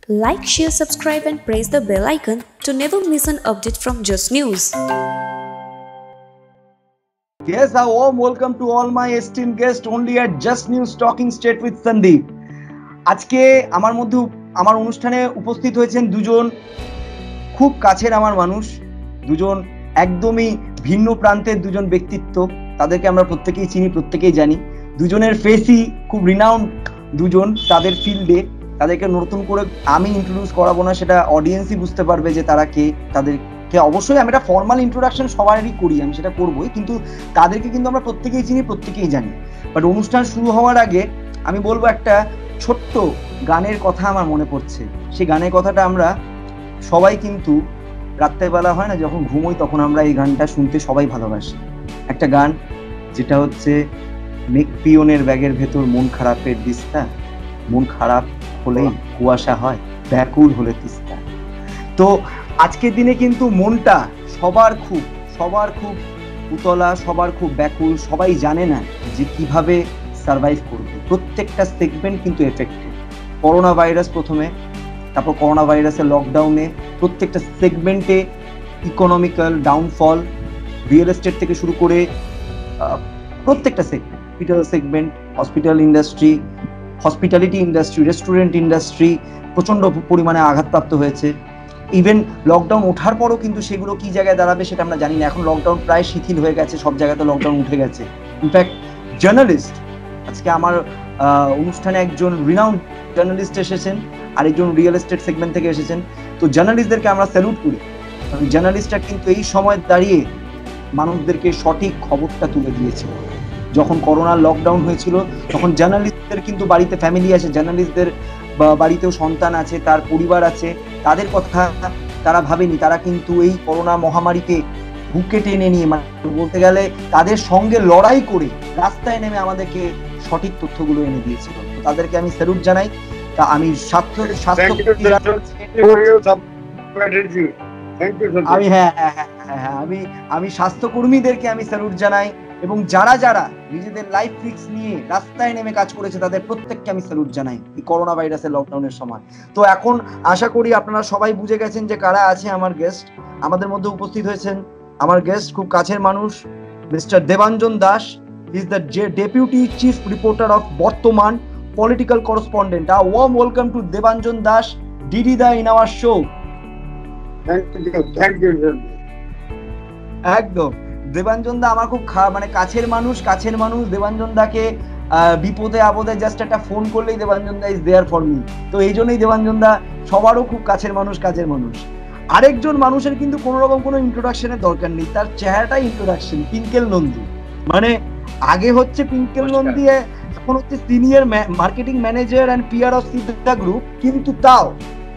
Like, share, subscribe, and press the bell icon to never miss an update from Just News. Yes, a warm welcome to all my esteemed guests only at Just News Talking Straight with Sandeep. আজকে আমার অনুষ্ঠানে উপস্থিত হয়েছেন দুজন খুব কাছের আমার মানুষ, দুজন একদমই ভিন্ন প্রান্তের দুজন ব্যক্তিত্ব। তাদেরকে আমরা প্রত্যেকেই চিনি, প্রত্যেকেই জানি। দুজনের ফেসই খুব রিনাউন্ড দুজন তাদের ফিল্ডে। তাদেরকে নতুন করে আমি ইন্ট্রোডিউস করাবো না, সেটা অডিয়েন্সই বুঝতে পারবে যে তারা কে। তাদেরকে অবশ্যই আমি একটা ফর্মাল ইন্ট্রোডাকশন সবারই করি, আমি সেটা করবোই, কিন্তু তাদেরকে কিন্তু আমরা প্রত্যেকেই চিনি, প্রত্যেকেই জানি। বাট অনুষ্ঠান শুরু হওয়ার আগে আমি বলবো একটা ছোট্ট গানের কথা আমার মনে পড়ছে। সেই গানের কথাটা আমরা সবাই কিন্তু রাত্রেবেলা হয় না, যখন ঘুমোই তখন আমরা এই গানটা শুনতে সবাই ভালোবাসি। একটা গান যেটা হচ্ছে মেকপিওনের ব্যাগের ভেতর মন খারাপের দিস্তা, মন খারাপ হলেই কুয়াশা হয়, ব্যাকুল হলে তিস্তা। তো আজকের দিনে কিন্তু মনটা সবার খুব উতলা, সবার খুব ব্যাকুল। সবাই জানে না যে কিভাবে সার্ভাইভ করবে। প্রত্যেকটা সেগমেন্ট কিন্তু এফেক্টেড। করোনা ভাইরাস প্রথমে, তারপর করোনা ভাইরাসের লকডাউনে প্রত্যেকটা সেগমেন্টে ইকোনমিক্যাল ডাউনফল, রিয়েল এস্টেট থেকে শুরু করে প্রত্যেকটা segment, hospital industry, hospitality industry, restaurant industry প্রচণ্ড পরিমাণে আঘাতপ্রাপ্ত হয়েছে। ইভেন লকডাউন ওঠার পরও কিন্তু সেগুলো কি জায়গায় দাঁড়াবে সেটা আমরা জানি না। এখন লকডাউন প্রায় শিথিল হয়ে গেছে, সব জায়গাতে লকডাউন উঠে গেছে। ইনফ্যাক্ট জার্নালিস্ট, আজকে আমার অনুষ্ঠানে একজন রিনাউন্ড জার্নালিস্ট এসেছেন, আরেকজন রিয়েল এস্টেট সেগমেন্ট থেকে এসেছেন। তো জার্নালিস্টদেরকে আমরা স্যালুট করি। জার্নালিস্টরা কিন্তু এই সময় দাঁড়িয়ে মানুষদেরকে সঠিক খবরটা তুলে দিয়েছিল। যখন করোনার লকডাউন হয়েছিল তখন জার্নালিস্টদের কিন্তু বাড়িতে ফ্যামিলি আছে, জার্নালিস্টদের বাড়িতেও সন্তান আছে, তার পরিবার আছে, তাদের কথা তারা ভাবেনি। তারা কিন্তু এই করোনা মহামারীকে বুকে টেনে নিয়ে, মানে বলতে গেলে তাদের সঙ্গে লড়াই করে রাস্তায় নেমে আমাদেরকে সঠিক তথ্যগুলো এনে দিয়েছিল। তাদেরকে আমি স্যালুট জানাই। তা আমি আমি স্বাস্থ্যকর্মীদেরকে আমি স্যালুট জানাই, এবং যারা যারা নিজেদের লাইফ রিস্ক নিয়ে রাস্তায় নেমে কাজ করেছে তাদের প্রত্যেককে আমি স্যালুট জানাই এই করোনা ভাইরাসের লকডাউনের সময়। তো এখন আশা করি আপনারা সবাই বুঝে গেছেন যে কারা আছে আমার গেস্ট। আমাদের মধ্যে উপস্থিত হয়েছেন আমার গেস্ট খুব কাছের মানুষ, mister Debanjan Das. He is the deputy chief reporter of Bartaman, political correspondent. A warm welcome to Debanjan Das, ডিডি da in our show. Thank you. একদম। দেবাঞ্জন দা আমার খুব কাছের মানুষ। দেবাঞ্জন দাকে বিপদে আপদে জাস্ট একটা ফোন করলেই Debanjan da is there for me. তো এই জন্যই দেবাঞ্জন দা সবারও খুব কাছের মানুষ। আরেকজন মানুষের কিন্তু কোনো রকম কোনো ইন্ট্রোডাকশনের দরকার নেই, তার চেহারাটাই ইন্ট্রোডাকশন। পিঙ্কেল নন্দী, মানে আগে হচ্ছে পিঙ্কেল নন্দী, এখন হচ্ছে senior marketing manager and PR of Siddha group. কিন্তু তাও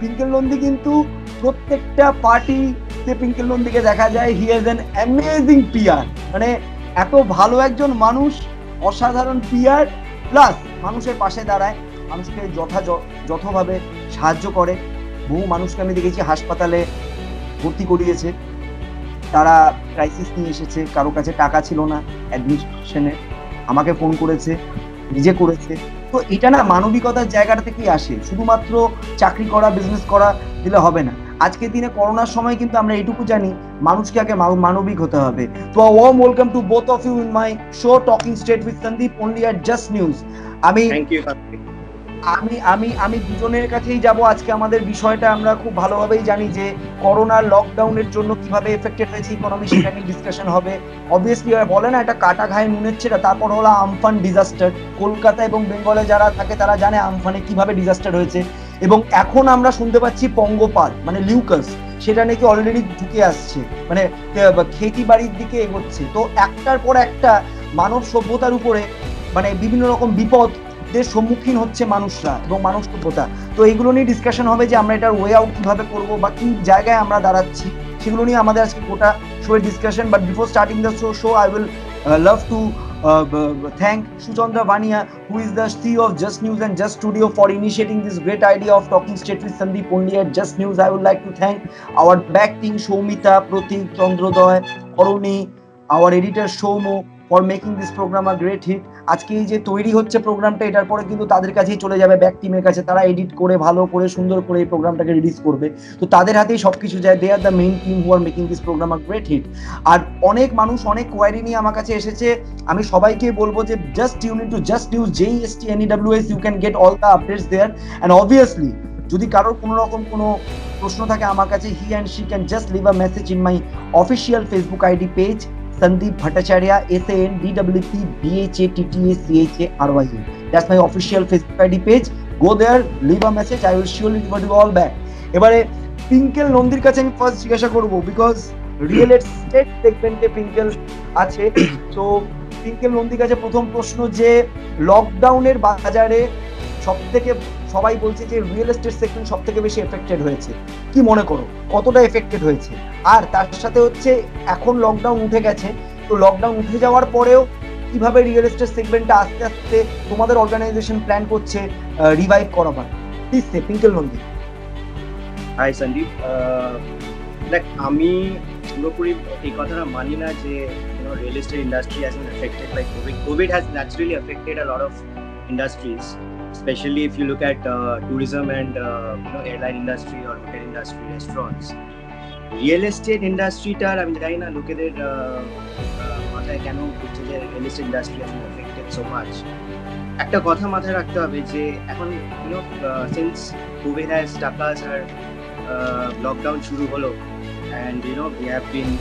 পিঙ্কেল নন্দী কিন্তু প্রত্যেকটা পার্টি পিঙ্কেল নন্দীকে দেখা যায়। He has an amazing PR, মানে এত ভালো একজন মানুষ, অসাধারণ পিআর, প্লাস মানুষের পাশে দাঁড়ায়, মানুষকে যথাভাবে সাহায্য করে। বহু মানুষকে আমি দেখেছি হাসপাতালে ভর্তি করিয়েছে, তারা ক্রাইসিস নিয়ে এসেছে, কারো কাছে টাকা ছিল না অ্যাডমিশনে, আমাকে ফোন করেছে, নিজে করেছে। তো এটা না মানবিকতার জায়গাটা থেকেই আসে। শুধুমাত্র চাকরি করা, বিজনেস করা দিলে হবে না। আজকের দিনে করোনার সময় কিন্তু আমরা এইটুকু জানি, মানুষকে আগে মানবিক হতে হবে। তো warm welcome to both of you in my show talking straight with Sandeep only at just news. আমি দুজনের কাছেই যাব আজকে। আমাদের বিষয়টা আমরা খুব ভালোভাবেই জানি যে করোনার লকডাউনের জন্য কিভাবে এফেক্টেড হয়েছে ইকোনমি, সেটা নিয়ে ডিসকাশন হবে। অবভিয়াসলি বলে না, এটা কাটা ঘায়ে নুনের ছেড়া। তারপর হলো আমফান ডিজাস্টার। কলকাতা এবং বেঙ্গলে যারা থাকে তারা জানে আমফানে কিভাবে ডিজাস্টার হয়েছে। এবং এখন আমরা শুনতে পাচ্ছি পঙ্গপাল, মানে লিউকাস, সেটা নাকি অলরেডি ঢুকে আসছে, মানে খেতি বাড়ির দিকে এগোচ্ছে। তো একটার পর একটা মানব সভ্যতার উপরে মানে বিভিন্ন রকম বিপদের সম্মুখীন হচ্ছে মানুষরা এবং মানব সভ্যতা। তো এইগুলো নিয়ে ডিসকাশন হবে যে আমরা এটার ওয়ে আউট কিভাবে করবো বা কি জায়গায় আমরা দাঁড়াচ্ছি, সেগুলো নিয়ে আমাদের আজকে গোটা শোয়ের discussion. But before starting the show I will love to thank Suchandra Vania, who is the CEO of Just News and Just Studio, for initiating this great idea of talking straight with Sandeep only at Just News. I would like to thank our back team, Shomita, Pratik, Chandrodoy, Aruni, our editor Shomo, for making this program a great hit. আজকে এই যে তৈরি হচ্ছে প্রোগ্রামটা, এটার পরে কিন্তু তাদের কাছেই চলে যাবে, ব্যাক টিমের কাছে, তারা এডিট করে ভালো করে সুন্দর করে এই প্রোগ্রামটাকে রিলিজ করবে। তো তাদের হাতেই সবকিছু যায়। They are the main team who are making this program a great hit. আর অনেক মানুষ অনেক কোয়ারি নিয়ে আমার কাছে এসেছে। আমি সবাইকে বলবো যে just tune into just news JESTNEWS, you can get all the updates there. And obviously যদি কারোর কোনো রকম কোনো প্রশ্ন থাকে আমার কাছে, he and she can just leave a message in my official Facebook ID page, Sandeep Bhattacharya, SANDPPBHATTACHARYA. That's my official Facebook ID page. Go there, leave a message. I will surely revert you all back. এবারে পিঙ্কেল নন্দীর কাছে আমি first জিজ্ঞাসা করব, because real estate সেগমেন্টে পিঙ্কেল আছে। তো পিঙ্কেল নন্দীর কাছে প্রথম প্রশ্ন, যে লকডাউনের বাজারে সবথেকে সবাই বলছে যে রিয়েল এস্টেট সেগমেন্ট সবথেকে বেশি এফেক্টেড হয়েছে, কি মনে করো কতটা এফেক্টেড হয়েছে? আর তার সাথে হচ্ছে এখন লকডাউন উঠে গেছে, তো লকডাউন উঠে যাওয়ার পরেও কিভাবে রিয়েল এস্টেট সেগমেন্টটা আস্তে আস্তে তোমাদের অর্গানাইজেশন প্ল্যান করছে রিভাইভ করাবার? Please say Pinkel Nandi. Hi Sandeep, দেখ আমি পুরোপুরি এই কথাটা মানি না যে real estate industry has been affected by Covid. Covid has naturally affected a lot of industries, especially if you look at tourism and airline industry or hotel industry, restaurants. Real estate industry tar আমি জানি না লোকেদের মাথায় কেন হচ্ছে যে real estate industry has been affected so much. একটা কথা মাথায় রাখতে হবে যে এখন since COVID has stuck us R lockdown শুরু হলো, and we have been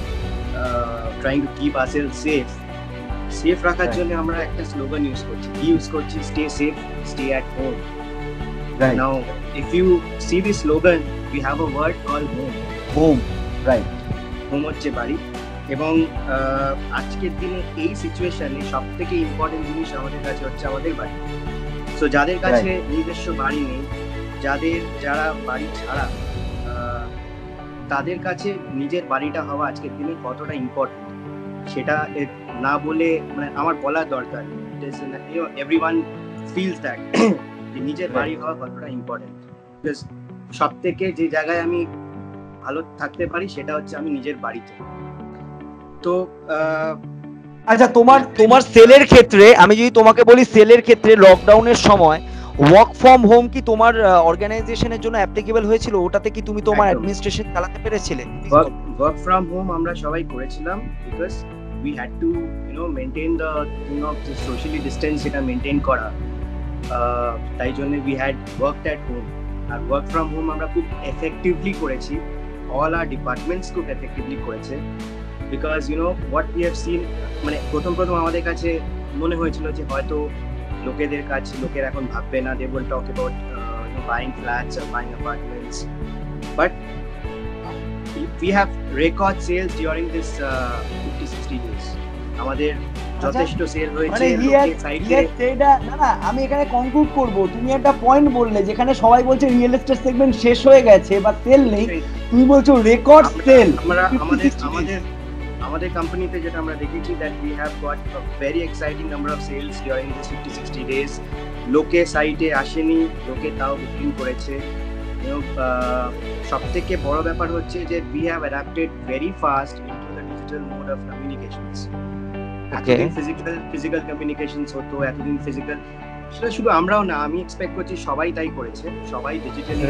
trying to keep ourselves safe. Safe রাখার জন্য আমরা একটা স্লোগান ইউজ করছি stay safe, stay at home. Now if you see this slogan, we have a word called home. Right, home হচ্ছে বাড়ি। এবং আজকের দিনে এই সিচুয়েশনে সব থেকে ইম্পর্টেন্ট জিনিস আমাদের কাছে হচ্ছে আমাদের বাড়ি। সো যাদের কাছে নিজস্ব বাড়ি নেই, যারা বাড়ি ছাড়া, তাদের কাছে নিজের বাড়িটা হওয়া আজকের দিনে কতটা ইম্পর্টেন্ট সেটা না বলে মানে আমার বলার দরকার। এভরিওয়ান ফিলস দ্যাট নিজের বাড়ি হওয়া কতটা ইম্পর্টেন্ট। বিকজ সব থেকে যে জায়গায় আমি ভালো থাকতে পারি সেটা হচ্ছে আমি নিজের বাড়িতে। তো আচ্ছা, তোমার সেলের ক্ষেত্রে আমি যদি তোমাকে বলি, সেলের ক্ষেত্রে লকডাউনের সময় ওয়ার্ক ফ্রম হোম কি তোমার অর্গানাইজেশনের জন্য অ্যাপ্লিকেবল হয়েছিল? ওটাতে কি তুমি তোমার অ্যাডমিনিস্ট্রেশন চালাতে পেরেছিলে? ওয়ার্ক ফ্রম হোম আমরা সবাই করেছিলাম, because we had to maintain the the socially distance এটা মেইনটেইন করা। তাই জন্য we had worked at home, আর ওয়ার্ক ফ্রম হোম আমরা খুব এফেক্টিভলি করেছি। all our departments খুব এফেক্টিভলি করেছে, because what we have seen, মানে প্রথম আমাদের কাছে মনে হয়েছিল যে হয়তো লোকের এখন ভাববে না, they will talk about buying flats or buying apartments, but we have record sales during this 50-60 days. আমাদের যথেষ্ট সেল হয়েছে লোকের সাইটে। না, আমি এখানে কনক্লুড করব, তুমি একটা পয়েন্ট বললে যেখানে সবাই বলছে রিয়েল এস্টেট সেগমেন্ট শেষ হয়ে গেছে বা সেল নেই, তুমি বলছো রেকর্ড সেল। আমাদের কোম্পানিতে যেটা আমরা দেখেছি, that we have got a very exciting number of sales during this 50-60 days. লোকে সাইটে আসেনি, লোকে তাও বুকিং করেছে। সব থেকে বড় ব্যাপার হচ্ছে যে we have adapted very fast into the digital mode of communications. এতদিন physical communications হতো, এতদিন physical, সেটা শুধু আমরাও না, আমি এক্সপেক্ট করছি সবাই তাই করেছে। সবাই ডিজিটালি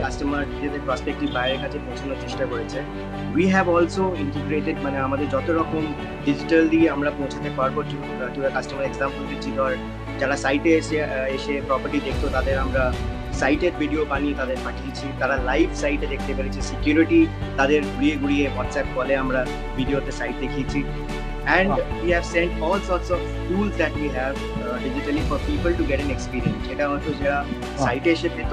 কাস্টমার, নিজেদের প্রসপেক্টিভ বাইরের কাছে পৌঁছানোর চেষ্টা করেছে। we have also integrated, মানে আমাদের যত রকম ডিজিটালি আমরা পৌঁছাতে পারবো টু কাস্টমার। এক্সাম্পল দিচ্ছি, ধর যারা সাইটে এসে প্রপার্টি দেখতো, তাদের আমরা সাইটের ভিডিও বানিয়ে তাদের পাঠিয়েছি, তারা লাইভ সাইটে দেখতে পেরেছে। সিকিউরিটি তাদের ঘুরিয়ে হোয়াটসঅ্যাপ কলে আমরা ভিডিওতে সাইট দেখিয়েছি। and we have sent all sorts of tools that we have digitally for people to get an experience. এটা হয়তো যারা সাইটে এসে পেত,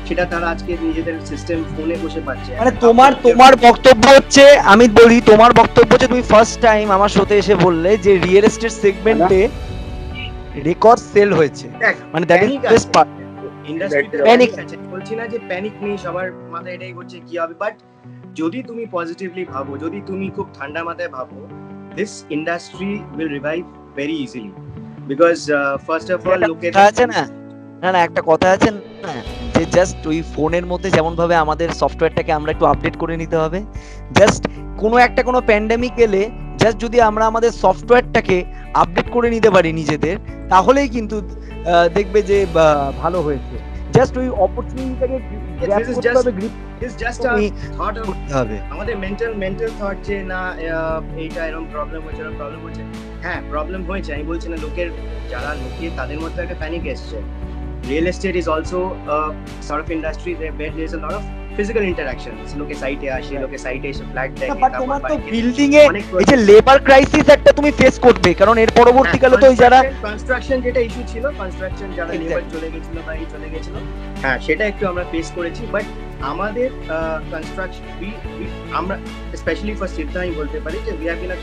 সেটা তারা আজকে নিজেদের সিস্টেম ফোনে বসে পাচ্ছে। মানে তোমার বক্তব্য হচ্ছে, আমি বলি তোমার বক্তব্য হচ্ছে, তুমি ফার্স্ট টাইম আমার সাথে এসে বললে যে রিয়েল এস্টেট সেগমেন্টে রেকর্ড সেল হয়েছে, মানে দ্যাট ইজ বেস্ট পার্ট। ইন্ডাস্ট্রিতে প্যানিক আছে, বলছি না যে প্যানিক নেই, সবার মাথায় এটাই করছে কি হবে, বাট যদি তুমি পজিটিভলি ভাবো, যদি তুমি খুব ঠান্ডা মাথায় ভাবো, this industry will revive very easily, because first of all লোকের আছে না একটা কথা আছে না, যে জাস্ট ওই ফোনের মধ্যে যেমন ভাবে আমাদের সফটওয়্যারটাকে আমরা একটু আপডেট করে নিতে হবে। জাস্ট কোনো প্যান্ডেমিক এলে জাস্ট যদি আমরা আমাদের সফটওয়্যারটাকে আপডেট করে নিতে পারি নিজেদের, তাহলেই কিন্তু দেখবে যে ভালো হয়েছে। জাস্ট ওই অপরচুনিটিটাকে গ্র্যাব করতে হবে, grip It's just a thought করতে হবে। আমাদের মেন্টাল থট যে না এইটা এরকম প্রবলেম হচ্ছে। হ্যাঁ, প্রবলেম হয়েছে, আমি বলছি না। যারা তাদের মধ্যে একটা প্যানিক এসছে। Real estate is also sort of industry where there is a lot of physical interactions. লোকে সাইটে আসে, এসে ফ্ল্যাট দেখে। বাট তোমার তো বিল্ডিং এ এই যে লেবার ক্রাইসিস একটা তুমি ফেস করবে, কারণ এর পরবর্তীকালে তো ওই যারা কনস্ট্রাকশন যেটা ইস্যু ছিল, কনস্ট্রাকশন যারা লেবার চলে গেছিল, হ্যাঁ সেটা একটু আমরা ফেস করেছি। বাট আমাদের কনস্ট্রাকশন আমরা স্পেশালি ফর সিদ্ধা আমি বলতে পারি যে we have been a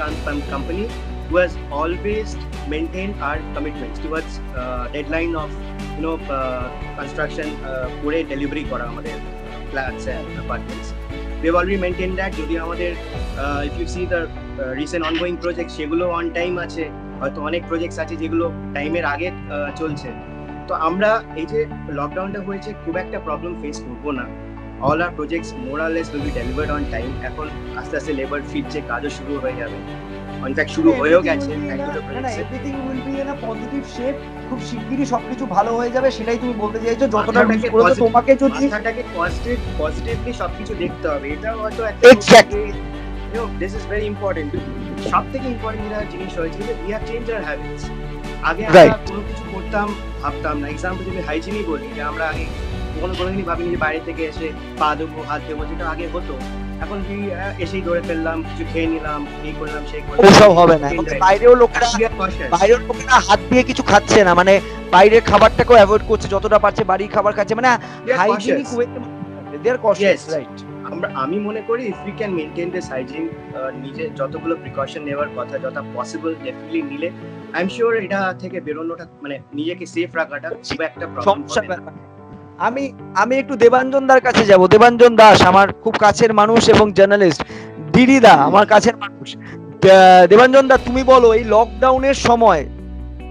company who has always maintain our commitments towards deadline of construction করে ডেলিভারি করা আমাদের flats and apartments. We have already maintained that. যদি আমাদের if you see the recent ongoing projects, সেগুলো on time আছে, হয়তো অনেক projects আছে যেগুলো টাইমের আগে চলছে। তো আমরা এই যে লকডাউনটা হয়েছে খুব একটা প্রবলেম ফেস করবো না। all our projects more or less will be delivered on time. এখন আস্তে আস্তে লেবার ফিরছে, কাজও শুরু হয়ে যাবে। ইনফ্যাক্ট শুরু হয়েও গেছে। Everything will be in a positive shape. খুব শিগগিরই সবকিছু ভালো হয়ে যাবে, সেটাই তুমি বলতে চাইছো। যতটা তোমাকে যদি মাথাটাকে পজিটিভলি সবকিছু দেখতে হবে, এটা হয়তো একটা দিস ইজ ভেরি ইম্পর্টেন্ট। সবথেকে ইম্পর্টেন্ট যেটা জিনিস হয়েছে যে we have change our habits. আগে আমরা কোনো কিছু করতাম ভাবতাম না। এক্সাম্পল যদি হাইজিনই বলি, যে আমরা আগে কোনোদিনই ভাবিনি যে বাইরে থেকে এসে পা দেবো, হাত দেবো, যেটা আগে হতো। এখন কি এসেই ধরে ফেললাম, কিছু খেয়ে নিলাম, এই করলাম, সেই করলাম, ওসব হবে না। বাইরেও লোকেরা হাত দিয়ে কিছু খাচ্ছে না, মানে বাইরের খাবারটাকেও অ্যাভয়েড করছে যতটা পারছে, বাড়ির খাবার খাচ্ছে, মানে হাইজিনিক ওয়েতে দে আর কশিয়াস, রাইট? আমি মনে করি if we can maintain this hygiene, নিজে যতগুলো প্রিকশন নেওয়ার কথা যত পসিবল ডেফিনেটলি নিলে, আই এম শিওর এটা থেকে বেরোনোটা, মানে নিজেকে সেফ রাখাটা খুব একটা প্রবলেম হবে না। আমি একটু দেবাঞ্জন দার কাছে যাব। দেবাঞ্জন দাস আমার খুব কাছের মানুষ এবং জার্নালিস্ট। দিদি দা আমার কাছের মানুষ। দেবাঞ্জন দা, তুমি বলো, এই লকডাউনের সময়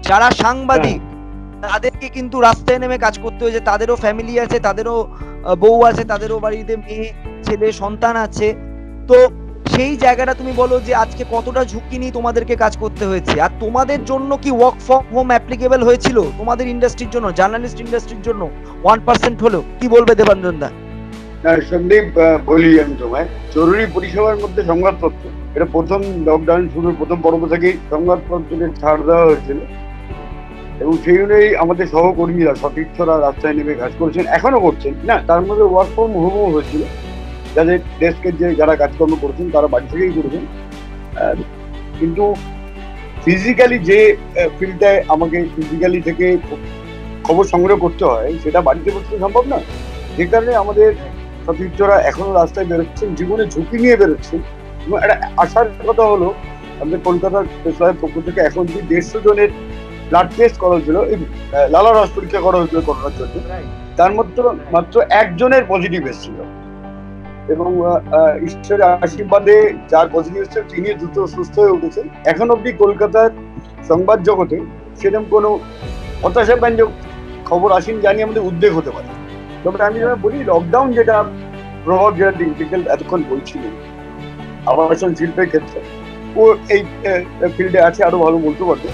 যারা সাংবাদিক, তাদেরকে কিন্তু রাস্তায় নেমে কাজ করতে হয়েছে। তাদেরও ফ্যামিলি আছে, তাদেরও বউ আছে, তাদেরও বাড়িতে মেয়ে ছেলে সন্তান আছে। তো সেই জায়গাটা তুমি বলো যে আজকে কতটা ঝুঁকি নিয়ে তোমাদেরকে কাজ করতে হয়েছে, আর তোমাদের জন্য কি ওয়ার্ক ফ্রম হোম অ্যাপ্লিকেবল হয়েছিল তোমাদের ইন্ডাস্ট্রির জন্য, জার্নালিস্ট ইন্ডাস্ট্রির জন্য 1% হলেও? কি বলবে দেবাঞ্জন দা? সন্দীপ, বলি আমি তোমায়, জরুরি পরিষেবার মধ্যে সংবাদপত্র, এটা প্রথম লকডাউন শুরুর প্রথম পর্ব থেকেই সংবাদপত্রকে ছাড় দেওয়া হয়েছিল, এবং সেই অনুযায়ী আমাদের সহকর্মীরা সতীর্থরা রাস্তায় নেমে কাজ করেছেন, এখনো করছেন না। তার মধ্যে ওয়ার্ক ফ্রম হোমও হয়েছিল, যাদের ডেস্কের যারা কাজকর্ম করেছেন তারা বাড়ি থেকেই করেছেন। কিন্তু ফিজিক্যালি যে ফিল্ডটায় আমাকে ফিজিক্যালি থেকে খবর সংগ্রহ করতে হয়, সেটা বাড়িতে করতে সম্ভব না। যে কারণে আমাদের সতীর্থরা এখনো রাস্তায় বেরোচ্ছেন, জীবনে ঝুঁকি নিয়ে বেরোচ্ছেন। এবং একটা আশার কথা হলো, আমাদের কলকাতার প্রেসক্লাবের পক্ষ থেকে এখন যে 150 জনের ব্লাড টেস্ট করা হয়েছিল, এই লালা রস পরীক্ষা করা হয়েছিল করোনার জন্য, তার মধ্যে মাত্র একজনের পজিটিভ এসেছিল। এবং ঈশ্বরের আশীর্বাদে যার পজিটিভ এসেছে তিনি দ্রুত সুস্থ হয়ে উঠেছেন। এখন অব্দি কলকাতার সংবাদ জগতে সেরকম কোনো হতাশাব্যঞ্জক খবর আসেনি, জানি আমাদের উদ্বেগ হতে পারে। তবে আমি যেটা বলি, লকডাউন যেটা প্রভাব, যেটা ডিজিটাল এতক্ষণ বলছিলেন আবাসন শিল্পের ক্ষেত্রে, ও এই ফিল্ডে আছে, আরো ভালো বলতে পারবে।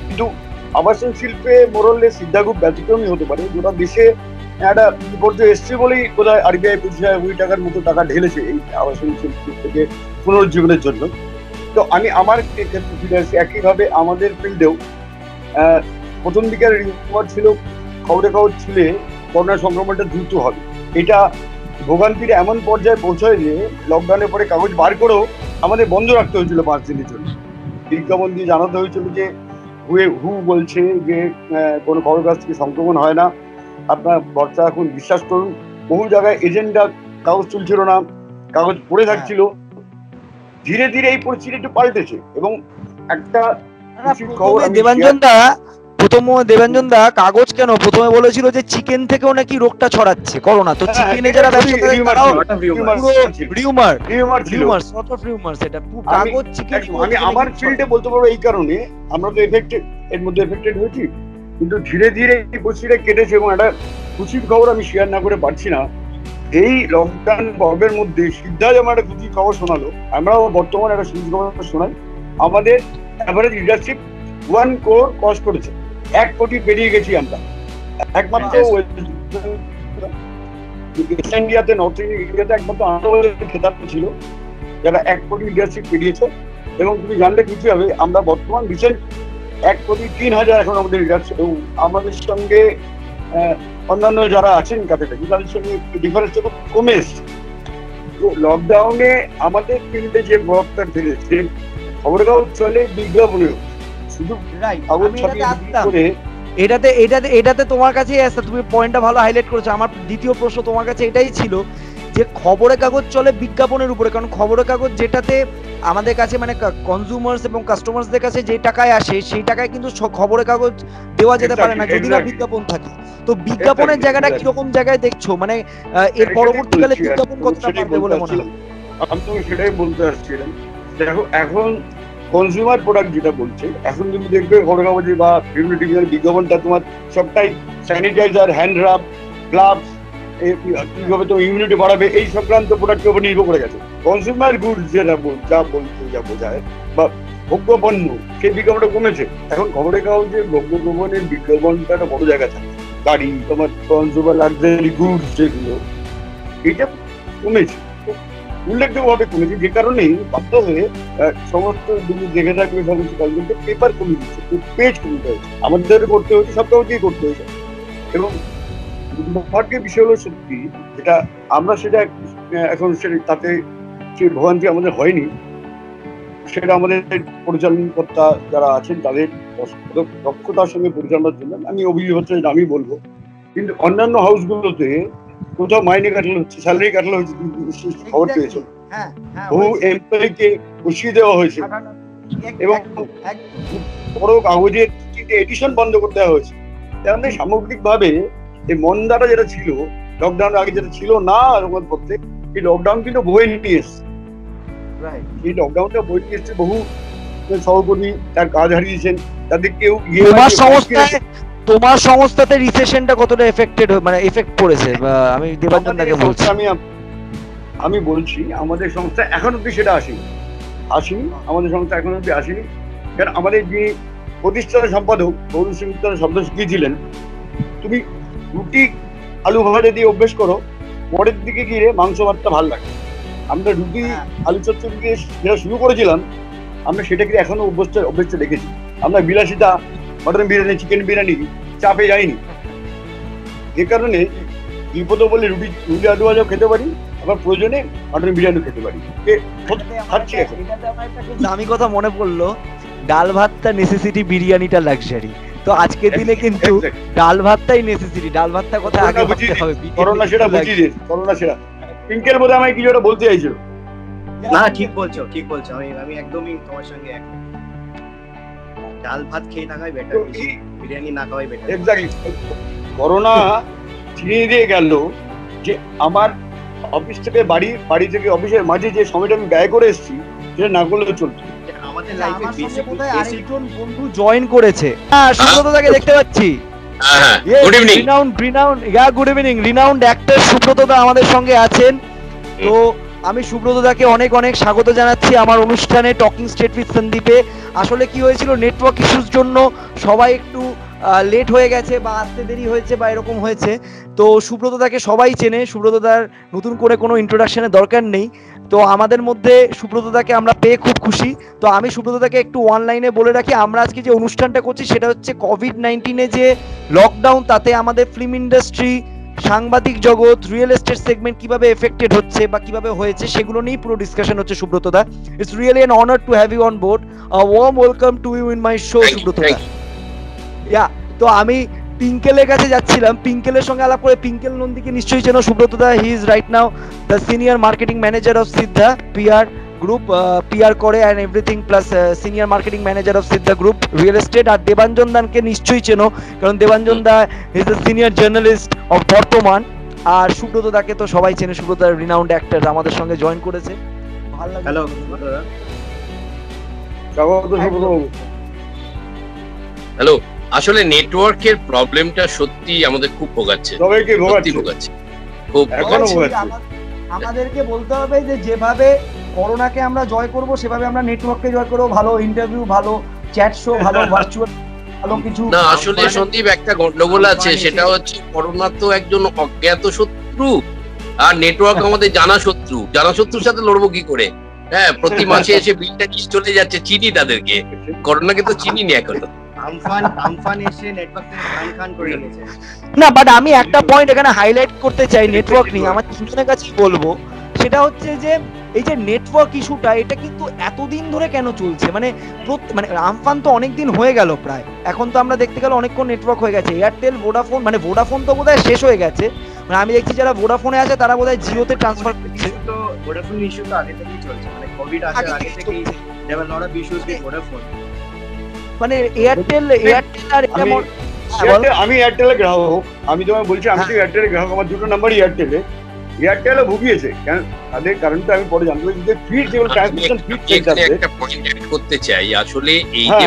কিন্তু আবাসন শিল্পে মোরলে সিদ্ধা খুব ব্যতিক্রমী হতে পারে। গোটা দেশে একটা বিপর্যয় এসছে বলেই বোধহয় RBI 25,000 কোটি টাকার মতো টাকা ঢেলেছে এই আবাসন শিল্প থেকে পুনরুজ্জীবনের জন্য। তো আমি আমার ক্ষেত্রে ফিরে আসি, একইভাবে আমাদের ফিল্ডেও প্রথম দিকের রিপোর্ট ছিল, খবরে ছিল করোনা সংক্রমণটা দ্রুত হবে। এটা ভোগান্তির এমন পর্যায়ে পৌঁছায় যে লকডাউনের পরে কাগজ বার করেও আমাদের বন্ধ রাখতে হয়েছিল 5 দিনের জন্য। বিজ্ঞাপন দিয়ে জানাতে হয়েছিল যে হু বলছে যে কোনো খবর কাছ থেকে সংক্রমণ হয় না, আপনার ভরসা এখন বিশ্বাস করুন। বহু জায়গায় এজেন্টরা কাগজ তুলছিল না, কাগজ পড়ে থাকছিল। ধীরে ধীরে এই পরিস্থিতি একটু পাল্টেছে এবং একটা দেবাঞ্জন দা কাগজ কেন প্রথমে বলেছিল যে চিকেন থেকেও নাকি রোগটা ছড়াচ্ছে করোনা। তো চিকেনে যারা আমি আমার ফিল্ডে বলতে পারবো এই কারণে, আমরা তো এর মধ্যে এফেক্টেড হয়েছি, কিন্তু ধীরে ধীরে এই পরিস্থিতিটা কেটেছে। এবং একটা খুশির খবর আমি শেয়ার না করে পারছি না, এই লকডাউন পর্বের মধ্যে সিদ্ধা যেমন একটা খুশির খবর শোনালো, আমরাও বর্তমানে একটা খুশির খবর শোনাই। আমাদের অ্যাভারেজ লিডারশিপ 1 crore কস্ট করেছে। 1 কোটি পেরিয়ে গেছি আমরা, একমাত্র ইন্ডিয়াতে, নর্থ ইন্ডিয়াতে একমাত্র আমাদের খেতাব ছিল যারা 1 কোটি ইন্ডাস্ট্রি পেরিয়েছে। এবং তুমি জানলে কিছু হবে, আমরা বর্তমান রিসেন্ট 1,03,000 এখন আমাদের লিডার্স, এবং আমাদের সঙ্গে অন্যান্য যারা আছেন কাছাকাছি তাদের সঙ্গে ডিফারেন্সটা খুব কমে এসছে। লকডাউনে আমাদের ফিল্ডে যে ব্লকটা ফেলেছে, খবরের কাগজ চলে বিজ্ঞাপনেও, শুধু কাগজ ছাপিয়ে করে এটাতে তোমার কাছে তুমি পয়েন্টটা ভালো হাইলাইট করেছো। আমার দ্বিতীয় প্রশ্ন তোমার কাছে এটাই ছিল যে খবরের কাগজ চলে বিজ্ঞাপনের উপরে, কারণ খবরের কাগজ যেটাতে আমাদের কাছে মানে কনজিউমার্স এবং কাস্টমার্সদের কাছে যে টাকায় আসে সেই টাকায় কিন্তু খবরের কাগজ দেওয়া যেতে পারে না যদি না বিজ্ঞাপন থাকে। তো বিজ্ঞাপনের জায়গাটা কিরকম জায়গায় দেখছো, মানে এর পরবর্তীকালে বিজ্ঞাপন কতটা পারবে বলে মনে হয়? আমি তো সেটাই বলতে আসছিলাম। দেখো এখন কনজিউমার প্রোডাক্ট যেটা বলছে, এখন তুমি দেখবে খবরের কাগজে বা বিভিন্ন টিভির বিজ্ঞাপনটা তোমার সবটাই স্যানিটাইজার, হ্যান্ড রাব, গ্লাভস, কিভাবে তো ইমিউনিটি বাড়াবে এই সংক্রান্ত প্রোডাক্টের উপর নির্ভর করে গেছে। কনজিউমার গুডস যেটা যা বোঝায় বা ভোগ্য পণ্য, সেই বিজ্ঞাপনটা কমেছে। এখন খবরের কাগজে ভোগ্য পণ্যের বিজ্ঞাপনটা একটা বড় জায়গা থাকে, গাড়ি, তোমার কনজিউমার লাক্সারি গুডস যেগুলো, এটা কমেছে, উল্লেখযোগ্যভাবে কমেছে। যে কারণেই বাধ্য হয়ে সমস্ত দেখে থাকবে সমস্ত কাগজগুলোতে পেপার কমে দিচ্ছে, পেজ কমতে হয়েছে, আমাদের করতে হয়েছে, সব কাগজেই করতে হয়েছে। এবং দুর্ভাগ্যের বিষয় হলো সত্যি, যেটা আমরা সেটা এখন তাতে যে ভোগান্তি আমাদের হয়নি, সেটা আমাদের পরিচালনকর্তা যারা আছেন তাদের দক্ষতার সঙ্গে পরিচালনার জন্য আমি অভিযোগ হচ্ছে, আমি বলবো। কিন্তু অন্যান্য হাউসগুলোতে কোথাও মাইনে কাটানো হচ্ছে, স্যালারি কাটানো হচ্ছে, খবর পেয়েছে, বহু এমপ্লয়িকে বসিয়ে দেওয়া হয়েছে এবং বড় কাগজের এডিশন বন্ধ করে দেওয়া হয়েছে। তাহলে সামগ্রিকভাবে এই মন্দাটা যেটা ছিল লকডাউনের আগে, যেটা ছিল না এরকম করতে, এই লকডাউন কিন্তু বয়ে নিয়ে এসছে। এই লকডাউনটা বয়ে নিয়ে এসছে, বহু সহকর্মী তার কাজ হারিয়েছেন, তাদের কেউ তোমার সংস্থাতে রিসেশনটা কতটা এফেক্টেড, মানে এফেক্ট পড়েছে? আমি দেবানন্দকে বলছি, আমি বলছি আমাদের সংস্থা এখন অব্দি সেটা আসেনি, আমাদের সংস্থা এখন অব্দি আসেনি। কারণ আমাদের যিনি প্রতিষ্ঠাতা সম্পাদক তরুণ সিং শব্দ শিখিয়েছিলেন, তুমি রুটি আলু ভাজা দিয়ে অভ্যেস করো, পরের দিকে গিয়ে মাংস ভাতটা ভালো লাগে। আমরা রুটি আলু চচ্চড়ি দিয়ে যেটা শুরু করেছিলাম, আমরা সেটাকে এখনো অভ্যস্ত দেখেছি। আমরা বিলাসিতা, মটন বিরিয়ানি, চিকেন বিরিয়ানি চাপে যাইনি। যে কারণে বিপদ বলে রুটি আলু ভাজাও খেতে পারি, আবার প্রয়োজনে মটন বিরিয়ানিও খেতে পারি। খাচ্ছি এখন। দামি কথা মনে পড়লো, ডাল ভাতটা নেসেসিটি, বিরিয়ানিটা লাক্সারি। তো আজকের দিনে কিন্তু ডাল ভাতটাই নেসেসিটি, ডাল ভাতটা কথা আগে বুঝতে হবে। করোনা সেটা বুঝিয়ে দিয়েছে, করোনা সেটা। পিঙ্কেল বোধহয় আমায় কিছু একটা বলতে চাইছিল। না, ঠিক বলছো। আমি একদমই তোমার সঙ্গে একমত। ডাল ভাত খেয়ে থাকাই বেটার, বিরিয়ানি না খাওয়াই বেটার। এক্স্যাক্টলি। করোনা চিনিয়ে দিয়ে গেল যে আমার অফিস থেকে বাড়ি থেকে অফিসের মাঝে যে সময়টা আমি ব্যয় করে এসেছি, সেটা না করলেও চলছে। আমাদের লাইফে আরেকজন বন্ধু জয়েন করেছে, সুব্রতদাকে দেখতে পাচ্ছি। Good evening. Good evening. Renowned actor সুব্রতদা আমাদের সঙ্গে আছেন। তো আমি সুব্রতদাকে অনেক অনেক স্বাগত জানাচ্ছি আমার অনুষ্ঠানে টকিং স্টেট উইথ সন্দীপে। আসলে কি হয়েছিল, নেটওয়ার্ক ইস্যুর জন্য সবাই একটু লেট হয়ে গেছে বা আসতে দেরি হয়েছে বা এরকম হয়েছে। তো সুব্রতদাকে সবাই চেনে, সুব্রতদার নতুন করে কোনো ইন্ট্রোডাকশনের দরকার নেই। তো আমাদের মধ্যে সুব্রতদাকে আমরা পেয়ে খুব খুশি। তো আমি সুব্রতদাকে একটু অনলাইনে বলে রাখি, আমরা আজকে যে অনুষ্ঠানটা করছি সেটা হচ্ছে কোভিড-19 যে লকডাউন, তাতে আমাদের ফিল্ম ইন্ডাস্ট্রি, সাংবাদিক জগৎ, রিয়েল এস্টেট সেগমেন্ট কিভাবে এফেক্টেড হচ্ছে বা কিভাবে হয়েছে সেগুলো নিয়ে পুরো ডিসকাশন হচ্ছে। সুব্রতদা, it's really an honour to have you on board. A warm welcome to you in my show সুব্রতদা। তো আমি পিঙ্কেলের কাছে যাচ্ছিলাম, পিঙ্কেলের সঙ্গে আলাপ করে। পিঙ্কেল নন্দীকে নিশ্চয়ই চেনো সুব্রতদা। He is right now the senior marketing manager of Siddha PR group, PR করে and everything, plus senior marketing manager of Siddha group real estate. আর দেবাঞ্জন দানকে নিশ্চয়ই চেনো, কারণ Debanjan da is the senior journalist of Bartaman. আর সুব্রতদাকে তো সবাই চেনে, সুব্রতদা রিনাউন্ড অ্যাক্টর, আমাদের সঙ্গে জয়েন করেছে। ভালো লাগে। হ্যালো সুব্রতদা। স্বাগত সুব্রত। হ্যালো। আসলে নেটওয়ার্কের প্রবলেমটা সত্যি আমাদের খুব ভোগাচ্ছে, সবাইকে ভোগাচ্ছে, খুব আমাদেরকে বলতে হবে যে যেভাবে করোনাকে আমরা জয় করব সেভাবে আমরা নেটওয়ার্ককে জয় করব। ভালো ইন্টারভিউ, ভালো চ্যাট শো ভালো, ভার্চুয়াল ভালো কিছু না আসলে সন্দীপ একটা গন্ডগোল আছে, সেটা হচ্ছে করোনা তো একজন অজ্ঞাত শত্রু আর নেটওয়ার্ক আমাদের জানা শত্রু। জানা শত্রুর সাথে লড়বো কি করে? হ্যাঁ, প্রতি মাসে এসে বিলটা নিয়ে চলে যাচ্ছে, চিনি তাদেরকে, করোনাকে তো চিনি নি এখন। আমফান এসে নেটওয়ার্ক খান করে দিয়েছে। না, বাট আমি একটা পয়েন্ট এখানে হাইলাইট করতে চাই নেটওয়ার্ক নিয়ে, আমার তিনজনের কাছেই বলবো, সেটা হচ্ছে যে এই যে নেটওয়ার্ক ইস্যুটা, এটা কিন্তু এতদিন ধরে কেন চলছে? মানে আমফান তো অনেক দিন হয়ে গেল প্রায়, এখন তো আমরা দেখতে গেলে অনেকক্ষণ নেটওয়ার্ক হয়ে গেছে। এয়ারটেল, ভোডাফোন, মানে ভোডাফোন তো বোধহয় শেষ হয়ে গেছে, মানে আমি দেখছি যারা ভোডাফোনে আছে তারা বোধহয় জিওতে ট্রান্সফার করছে। তো ভোডাফোন ইস্যু তো আগে থেকেই চলছে, মানে কোভিড আসার আগে থেকেই there were a lot of issues with Vodafone। মানে এয়ারটেল আর এমন আমি এয়ারটেলের গ্রাহক, আমি তোমায় বলছি আমি তো এয়ারটেলের গ্রাহক, আমার দুটো নাম্বারই এয়ারটেলও ভুগিয়েছে। তাদের কারণটা আমি পরে জানতে পারছি যে ফিড যেগুলো ট্রান্সমিশন ফিড একটা পয়েন্ট অ্যাড করতে চাই। আসলে এই যে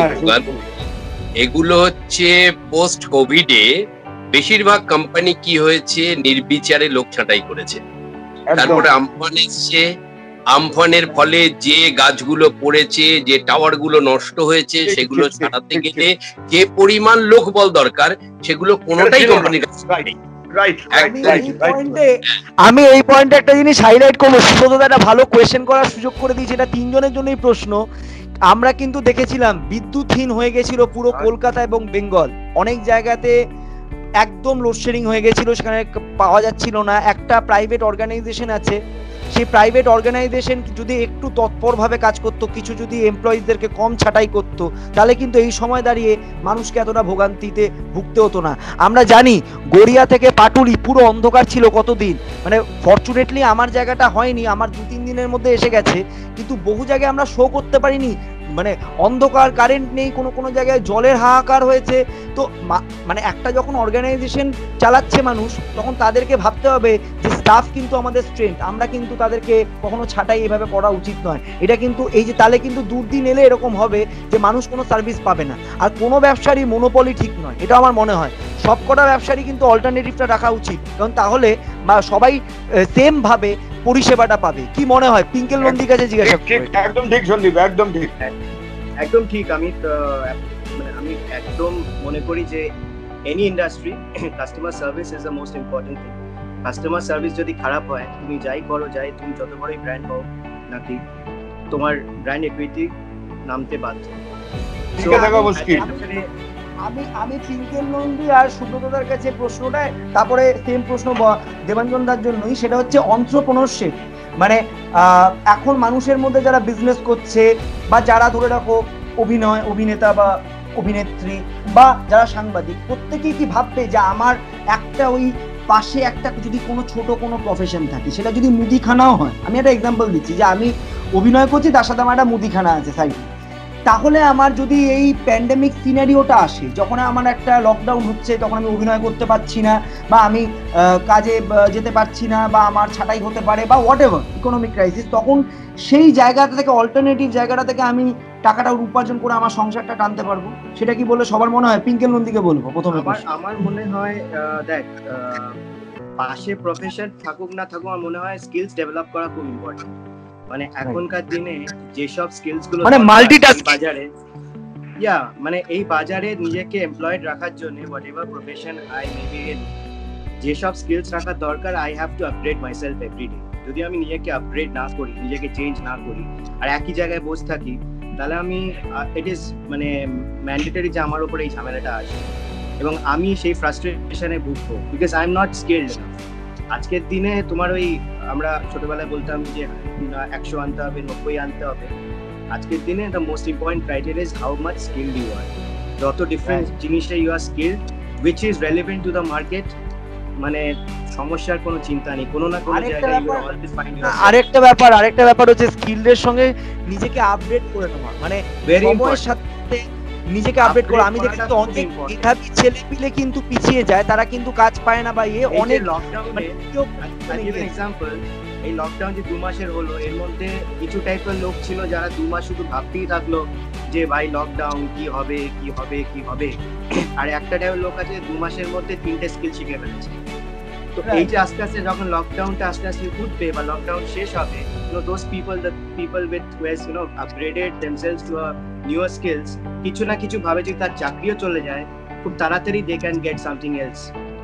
এগুলো হচ্ছে পোস্ট কোভিডে বেশিরভাগ কোম্পানি কি হয়েছে, নির্বিচারে লোক ছাঁটাই করেছে। তারপরে আমফান এসছে, আমফানের ফলে যে গাছগুলো পড়েছে, যে টাওয়ার গুলো নষ্ট হয়েছে, সেগুলো ছাড়াতে গেলে যে পরিমাণ লোক বল দরকার সেগুলো কোনোটাই কোম্পানির কাছে নেই। আমি এই পয়েন্টে একটা জিনিস হাইলাইট করবো, সুব্রত একটা ভালো কোয়েশ্চেন করার সুযোগ করে দিয়েছে, এটা তিনজনের জন্যই প্রশ্ন। আমরা কিন্তু দেখেছিলাম বিদ্যুৎহীন হয়ে গেছিল পুরো কলকাতা এবং বেঙ্গল, অনেক জায়গাতে একদম লোডশেডিং হয়ে গেছিল, সেখানে পাওয়া যাচ্ছিল না। একটা প্রাইভেট অর্গানাইজেশন আছে, সেই প্রাইভেট অর্গানাইজেশন যদি একটু তৎপরভাবে কাজ করতো, কিছু যদি এমপ্লয়িজদেরকে কম ছাঁটাই করতো, তাহলে কিন্তু এই সময় দাঁড়িয়ে মানুষকে এতটা ভোগান্তিতে ভুগতে হতো না। আমরা জানি গড়িয়া থেকে পাটুলি পুরো অন্ধকার ছিল কতদিন, মানে ফরচুনেটলি আমার জায়গাটা হয়নি, আমার 2-3 দিনের মধ্যে এসে গেছে, কিন্তু বহু জায়গায় আমরা শো করতে পারিনি, মানে অন্ধকার, কারেন্ট নেই, কোনো জায়গায় জলের হাহাকার হয়েছে। তো মানে একটা যখন অর্গানাইজেশন চালাচ্ছে মানুষ, তখন তাদেরকে ভাবতে হবে যে স্টাফ কিন্তু আমাদের স্ট্রেংথ, আমরা কিন্তু তাদেরকে কখনো ছাঁটাই এভাবে করা উচিত নয়। এটা কিন্তু এই যে তাহলে কিন্তু দুর্দিন এলে এরকম হবে যে মানুষ কোনো সার্ভিস পাবে না। আর কোনো ব্যবসারই মনোপলি ঠিক নয়, এটা আমার মনে হয়। সবকটা ব্যবসারই কিন্তু অল্টারনেটিভটা রাখা উচিত, কারণ তাহলে সবাই সেম ভাবে পরিষেবাটা পাবে। কি মনে হয়? পিঙ্কেল নন্দীর কাছে জিজ্ঞাসা করব। একদম ঠিক সন্দীপ, একদম ঠিক। আমি একদম মনে করি যে any industry customer service is the most important thing. Customer service যদি খারাপ হয়, তুমি যাই করো, তুমি যত বড়ই ব্র্যান্ড হও নাকি, তোমার ব্র্যান্ড ইকুইটি নামতে বাধ্য। আমি পিঙ্কেল নন্দী আর সুব্রতদার কাছে প্রশ্নটা, তারপরে সেম প্রশ্ন দেবাঞ্জন দার জন্যই, সেটা হচ্ছে এন্টারপ্রেনারশিপ। মানে এখন মানুষের মধ্যে যারা বিজনেস করছে, বা যারা ধরে রাখো অভিনেতা বা অভিনেত্রী, বা যারা সাংবাদিক, প্রত্যেকেই কি ভাববে যে আমার একটা ওই পাশে একটা যদি কোনো ছোট কোনো প্রফেশন থাকে, সেটা যদি মুদিখানাও হয়, আমি একটা এক্সাম্পল দিচ্ছি যে আমি অভিনয় করছি, তার সাথে আমার একটা মুদিখানা আছে সাইডে, তাহলে আমার যদি এই প্যান্ডেমিক সিনারিওটা আসে, যখন আমার একটা লকডাউন হচ্ছে, তখন আমি অভিনয় করতে পারছি না, বা আমি কাজে যেতে পারছি না, বা আমার ছাঁটাই হতে পারে, বা হোয়াট এভার ইকোনমিক ক্রাইসিস, তখন সেই জায়গাটা থেকে, অল্টারনেটিভ জায়গাটা থেকে আমি টাকাটা উপার্জন করে আমার সংসারটা টানতে পারবো। সেটা কি বলে সবার মনে হয়? পিঙ্কেল নন্দীকে বলবো প্রথমে। আমার মনে হয় দেখ, পাশে প্রফেশন থাকুক না থাকুক, আমার মনে হয় স্কিলস ডেভেলপ করা খুব ইম্পর্টেন্ট। মানে এখনকার দিনে যেসব স্কিলস গুলো মানে মাল্টিটাস্কিং বাজারে, মানে এই বাজারে নিজেকে এমপ্লয়েড রাখার জন্য whatever profession I may be in, যেসব স্কিলস রাখা দরকার, I have to upgrade myself everyday. যদি আমি নিজেকে আপগ্রেড না করি, নিজেকে চেঞ্জ না করি, আর একই জায়গায় বসে থাকি, তাহলে আমি ইট ইজ মানে ম্যান্ডেটরি যে আমার উপরে এই ঝামেলাটা আসে, এবং আমি সেই ফ্রাস্ট্রেশনে ভুগবো, because I am not skilled enough. আজকের দিনে তোমার ওই আমরা ছোটবেলায় বলতাম যে 100 আনতে হবে, 90 আনতে হবে। আজকের দিনে the most important criteria is how much skilled you are. যত ডিফারেন্ট জিনিসে you are skilled, which is relevant to the market, মানে সমস্যার কোনো চিন্তা নেই, কোনো না কোনো জায়গায় you will always find yourself. আরেকটা ব্যাপার হচ্ছে স্কিলদের সঙ্গে নিজেকে আপডেট করে নেওয়া, মানে সময়ের সাথে নিজেকে আপডেট করা। আমি দেখি তো অনেক মেধাবী ছেলেপিলে কিন্তু পিছিয়ে যায়, তারা কিন্তু কাজ পায় না, বা অনেক লকডাউনে এক্সাম্পল, এই লকডাউন যে 2 মাসের হলো, এর মধ্যে কিছু টাইপের লোক ছিল যারা 2 মাস শুধু ভাবতেই থাকলো যে ভাই লকডাউন কি হবে, আর একটা টাইপের লোক আছে 2 মাসের মধ্যে 3টে স্কিল শিখে ফেলেছে। তো এই যে আস্তে আস্তে যখন লকডাউনটা আস্তে আস্তে উঠবে বা লকডাউন শেষ হবে, those people, the people with who has upgraded themselves to a newer skills, কিছু না কিছু ভাবে যদি তার চাকরিও চলে যায়, খুব তাড়াতাড়ি they can get something else.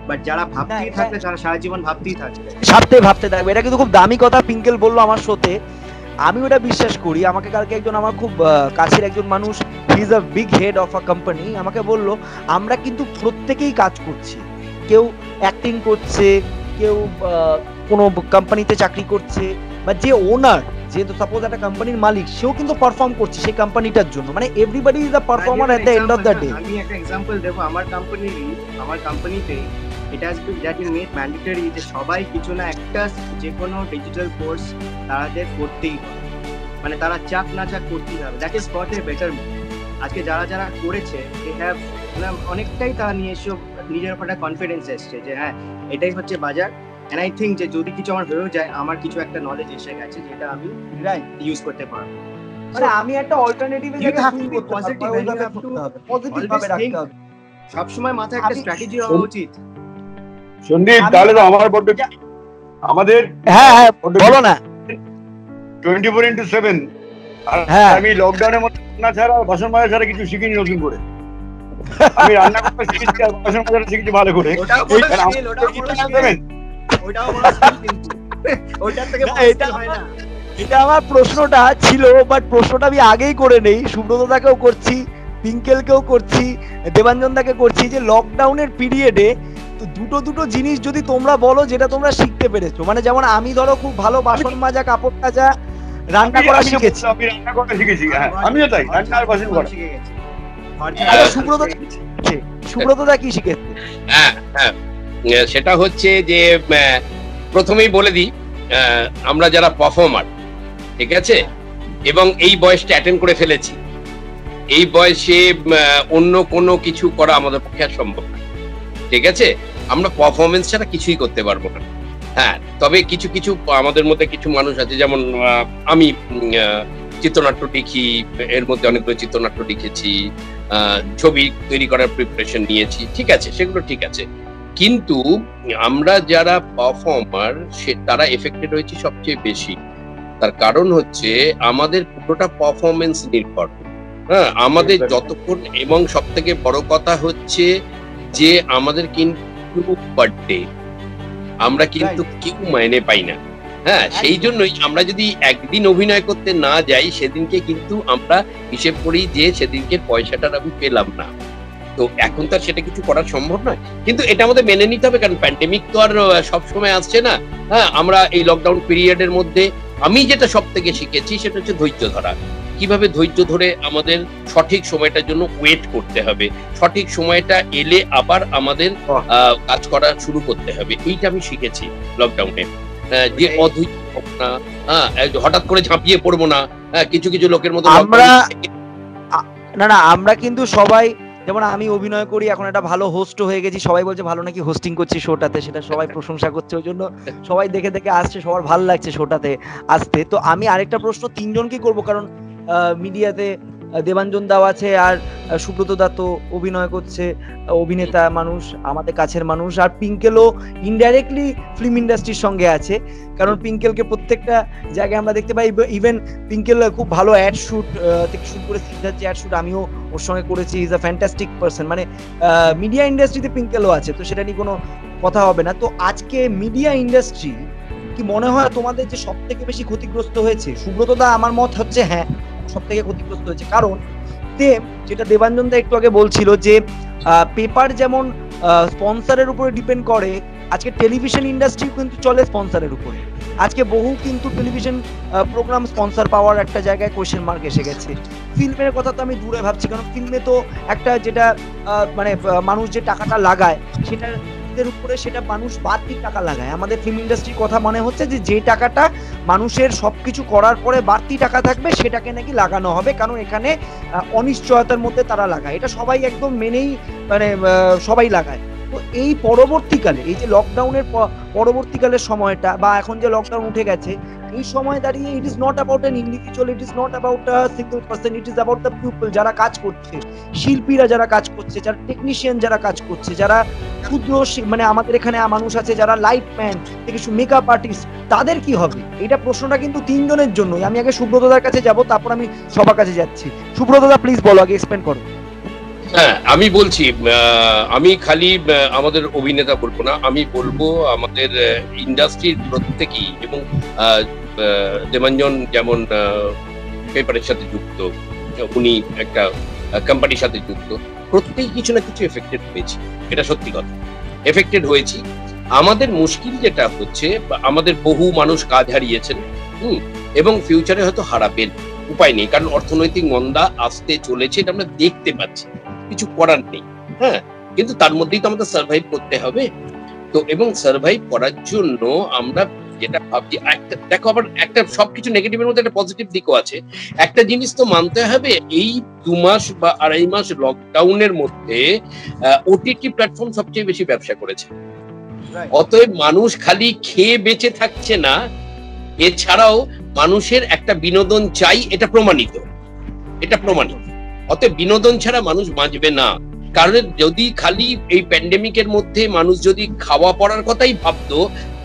But যারা ভাবতেই থাকবে তারা সারা জীবন ভাবতেই থাকবে। এটা কিন্তু খুব দামি কথা পিঙ্কেল বললো আমার শোতে, আমি ওটা বিশ্বাস করি। আমাকে কালকে একজন আমার খুব কাছের একজন মানুষ, he is a big head of a company, আমাকে বললো আমরা কিন্তু প্রত্যেকেই কাজ করছি, কেউ অ্যাক্টিং করছে, কেউ কোনো কোম্পানিতে চাকরি করছে, বা যে ওনার, যেহেতু সাপোজ একটা কোম্পানির মালিক, সেও কিন্তু পারফর্ম করছে সেই কোম্পানিটার জন্য। মানে everybody is a performer at the end of the day. আমি একটা এক্সাম্পল দেবো, আমার কোম্পানিতে it has been made mandatory যে সবাই কিছু না একটা যে কোনো ডিজিটাল কোর্স তাদের করতেই হবে, মানে তারা চাক না চাক করতেই হবে। That is for the betterment. আজকে যারা করেছে দে হ্যাভ অনেকটাই তারা নিজের উপর একটা কনফিডেন্স এসছে যে হ্যাঁ এটাই হচ্ছে বাজার। এন্ড আই থিঙ্ক যে যদি কিছু আমার হয়েও যায়, আমার কিছু একটা নলেজ এসে গেছে যেটা আমি ইউজ করতে পারবো। মানে আমি একটা অল্টারনেটিভ সব সময় মাথায় একটা স্ট্র্যাটেজি হওয়া উচিত। সন্দীপ, তাহলে তো আমার বড্ড আমাদের বলো না 24/7 আমি লকডাউনের মধ্যে রান্না ছাড়া বাসন মাজা ছাড়া কিছু শিখিনি নতুন করে। আমি রান্না করতে শিখেছি আর বাসন মাজা শিখেছি ভালো করে। এটা আমার প্রশ্নটা ছিল, বাট প্রশ্নটা আমি আগেই করে নেই, সুব্রতদাকেও করছি, পিঙ্কেলকেও করছি, দেবাঞ্জন দাকে করছি, যে লকডাউনের পিরিয়ডে দুটো জিনিস যদি তোমরা বলো যেটা তোমরা শিখতে পেরেছো। মানে যেমন আমি ধরো খুব ভালো বাসন মাজা, কাপড় কাচা, রান্না করা শিখেছি। আমি রান্না করা শিখেছি, আমিও তাই, রান্না আর বাসন করা শিখে গেছি। সুব্রতদা কি শিখেছে? সেটা হচ্ছে যে প্রথমেই বলে দিই, আমরা যারা পারফর্মার, ঠিক আছে, এবং এই বয়সটা অ্যাটেন্ড করে ফেলেছি, এই বয়সে অন্য কোনো কিছু করা আমাদের পক্ষে সম্ভব না, ঠিক আছে। আমরা পারফরমেন্স ছাড়া কিছুই করতে পারবো না। হ্যাঁ, তবে কিছু কিছু আমাদের মধ্যে কিছু মানুষ আছে, যেমন আমি চিত্রনাট্য লিখি, এর মধ্যে অনেকগুলো চিত্রনাট্য লিখেছি, ছবি তৈরি করার প্রিপারেশন নিয়েছি, ঠিক আছে, সেগুলো ঠিক আছে। কিন্তু আমরা যারা পারফর্মার তারা এফেক্টেড হয়েছি সবচেয়ে বেশি। তার কারণ হচ্ছে আমাদের পুরোটা পারফরমেন্স নির্ভর। হ্যাঁ, আমাদের যতক্ষণ, এবং সব থেকে বড় কথা হচ্ছে যে আমাদের কিন্তু বার্থডে আমরা কিন্তু কেউ মাইনে পাই না। হ্যাঁ, সেই জন্যই আমরা যদি একদিন অভিনয় করতে না যাই, সেদিনকে কিন্তু আমরা হিসেব করি যে সেদিনকে পয়সাটা আমি পেলাম না। তো এখন তো সেটা কিছু করা সম্ভব নয়, কিন্তু এটা আমাদের মেনে নিতে হবে, কারণ প্যান্ডেমিক তো আর সবসময় আসছে না। হ্যাঁ, আমরা এই লকডাউন পিরিয়ডের মধ্যে আমি যেটা সব থেকে শিখেছি সেটা হচ্ছে ধৈর্য ধরা। কিভাবে ধৈর্য ধরে আমাদের সঠিক সময়টার জন্য ওয়েট করতে হবে, সঠিক সময়টা এলে আবার আমাদের কাজ করা শুরু করতে হবে, এইটা আমি শিখেছি লকডাউনে। যে অধৈর্য না, হঠাৎ করে ঝাঁপিয়ে পড়বো না। কিছু কিছু লোকের মধ্যে আমরা কিন্তু সবাই, যেমন আমি অভিনয় করি, এখন একটা ভালো হোস্ট হয়ে গেছি, সবাই বলছে ভালো নাকি হোস্টিং করছি শোটাতে, সেটা সবাই প্রশংসা করছে, ওই জন্য সবাই দেখে দেখে আসছে, সবার ভালো লাগছে শোটাতে আসতে। তো আমি আরেকটা প্রশ্ন তিনজনকে করবো, কারণ মিডিয়াতে দেবাঞ্জন দাও আছে, আর সুব্রত দা তো অভিনয় করছে, অভিনেতা মানুষ, আমাদের কাছের মানুষ, আর পিঙ্কেলও ইনডাইরেক্টলি ফিল্ম ইন্ডাস্ট্রির সঙ্গে আছে, কারণ পিঙ্কেলকে প্রত্যেকটা জায়গায় আমরা দেখতে পাই। ইভেন পিঙ্কেল খুব ভালো অ্যাড শুট থেকে শুরু করে সিদ্ধার্থ অ্যাড শুট আমিও ওর সঙ্গে করেছি। ইজ আ ফ্যান্টাস্টিক পারসন, মানে মিডিয়া ইন্ডাস্ট্রিতে পিঙ্কেলও আছে, তো সেটা নিয়ে কোনো কথা হবে না। তো আজকে মিডিয়া ইন্ডাস্ট্রি কি মনে হয় তোমাদের যে সব থেকে বেশি ক্ষতিগ্রস্ত হয়েছে? সুব্রত দা, আমার মত হচ্ছে হ্যাঁ, সব থেকে ক্ষতিগ্রস্ত হয়েছে, কারণ যেটা দেবাঞ্জন দা একটু আগে বলছিল যে পেপার যেমন স্পন্সরের উপরে ডিপেন্ড করে, আজকে টেলিভিশন ইন্ডাস্ট্রি কিন্তু চলে স্পন্সরের উপরে। আজকে বহু কিন্তু টেলিভিশন প্রোগ্রাম স্পন্সর পাওয়ার একটা জায়গায় কোয়েশ্চেন মার্ক এসে গেছে। ফিল্মের কথা তো আমি দূরে ভাবছি, কারণ ফিল্মে তো একটা যেটা মানে মানুষ যে টাকাটা লাগায় সেটার উপরে সেটা মানুষ বাড়তি টাকা লাগায়। আমাদের ফিল্ম ইন্ডাস্ট্রির কথা মনে হচ্ছে যে টাকাটা মানুষের সবকিছু করার পরে বাড়তি টাকা থাকবে সেটাকে নাকি লাগানো হবে, কারণ এখানে অনিশ্চয়তার মধ্যে তারা লাগায়। এটা সবাই একদম মেনেই, মানে সবাই লাগায়। তো এই পরবর্তীকালে, এই যে লকডাউনের পরবর্তীকালের সময়টা বা এখন যে লকডাউন উঠে গেছে, এই সময় দাঁড়িয়ে it is not about an individual, it is not about a single person, it is about the people যারা কাজ করছে, শিল্পীরা যারা কাজ করছে, যারা টেকনিশিয়ান যারা কাজ করছে, যারা ক্ষুদ্র মানে আমাদের এখানে মানুষ আছে যারা লাইটম্যান থেকে মেকআপ আর্টিস্ট, তাদের কি হবে? এটা প্রশ্নটা কিন্তু তিনজনের জন্যই। আমি আগে সুব্রতদার কাছে যাব, তারপর আমি সবার কাছে যাচ্ছি। সুব্রতদা প্লিজ বলো, আগে এক্সপ্লেন করো। হ্যাঁ, আমি বলছি, আমি খালি আমাদের অভিনেতা বলবো না, আমি বলবো আমাদের ইন্ডাস্ট্রির প্রত্যেকেই, এবং দেবাঞ্জন যেমন পেপারের সাথে যুক্ত, উনি একটা কোম্পানির সাথে যুক্ত, প্রত্যেকেই কিছু না কিছু এফেক্টেড হয়েছি, এটা সত্যি কথা, এফেক্টেড হয়েছি। আমাদের মুশকিল যেটা হচ্ছে, আমাদের বহু মানুষ কাজ হারিয়েছেন, এবং ফিউচারে হয়তো হারাবেন, উপায় নেই, কারণ অর্থনৈতিক মন্দা আসতে চলেছে, এটা আমরা দেখতে পাচ্ছি, কিছু করার নেই। হ্যাঁ, কিন্তু তার মধ্যেই তো আমাদের সার্ভাইভ করতে হবে। তো এবং সার্ভাইভ করার জন্য আমরা যেটা ভাবছি, দেখো আবার একটা সবকিছু নেগেটিভের মধ্যে একটা পজিটিভ দিকও আছে। একটা জিনিস তো মানতে হবে, এই 2 মাস বা 2.5 মাস লকডাউনের মধ্যে ওটিটি প্ল্যাটফর্ম সবচেয়ে বেশি ব্যবসা করেছে। অতএব মানুষ খালি খেয়ে বেঁচে থাকছে না, এছাড়াও মানুষের একটা বিনোদন চাই, এটা প্রমাণিত, এটা প্রমাণিত। অতএব বিনোদন ছাড়া মানুষ বাঁচবে না। কারণ যদি খালি এই প্যান্ডেমিকের মধ্যে মানুষ যদি খাওয়া পড়ার কথাই ভাবতো,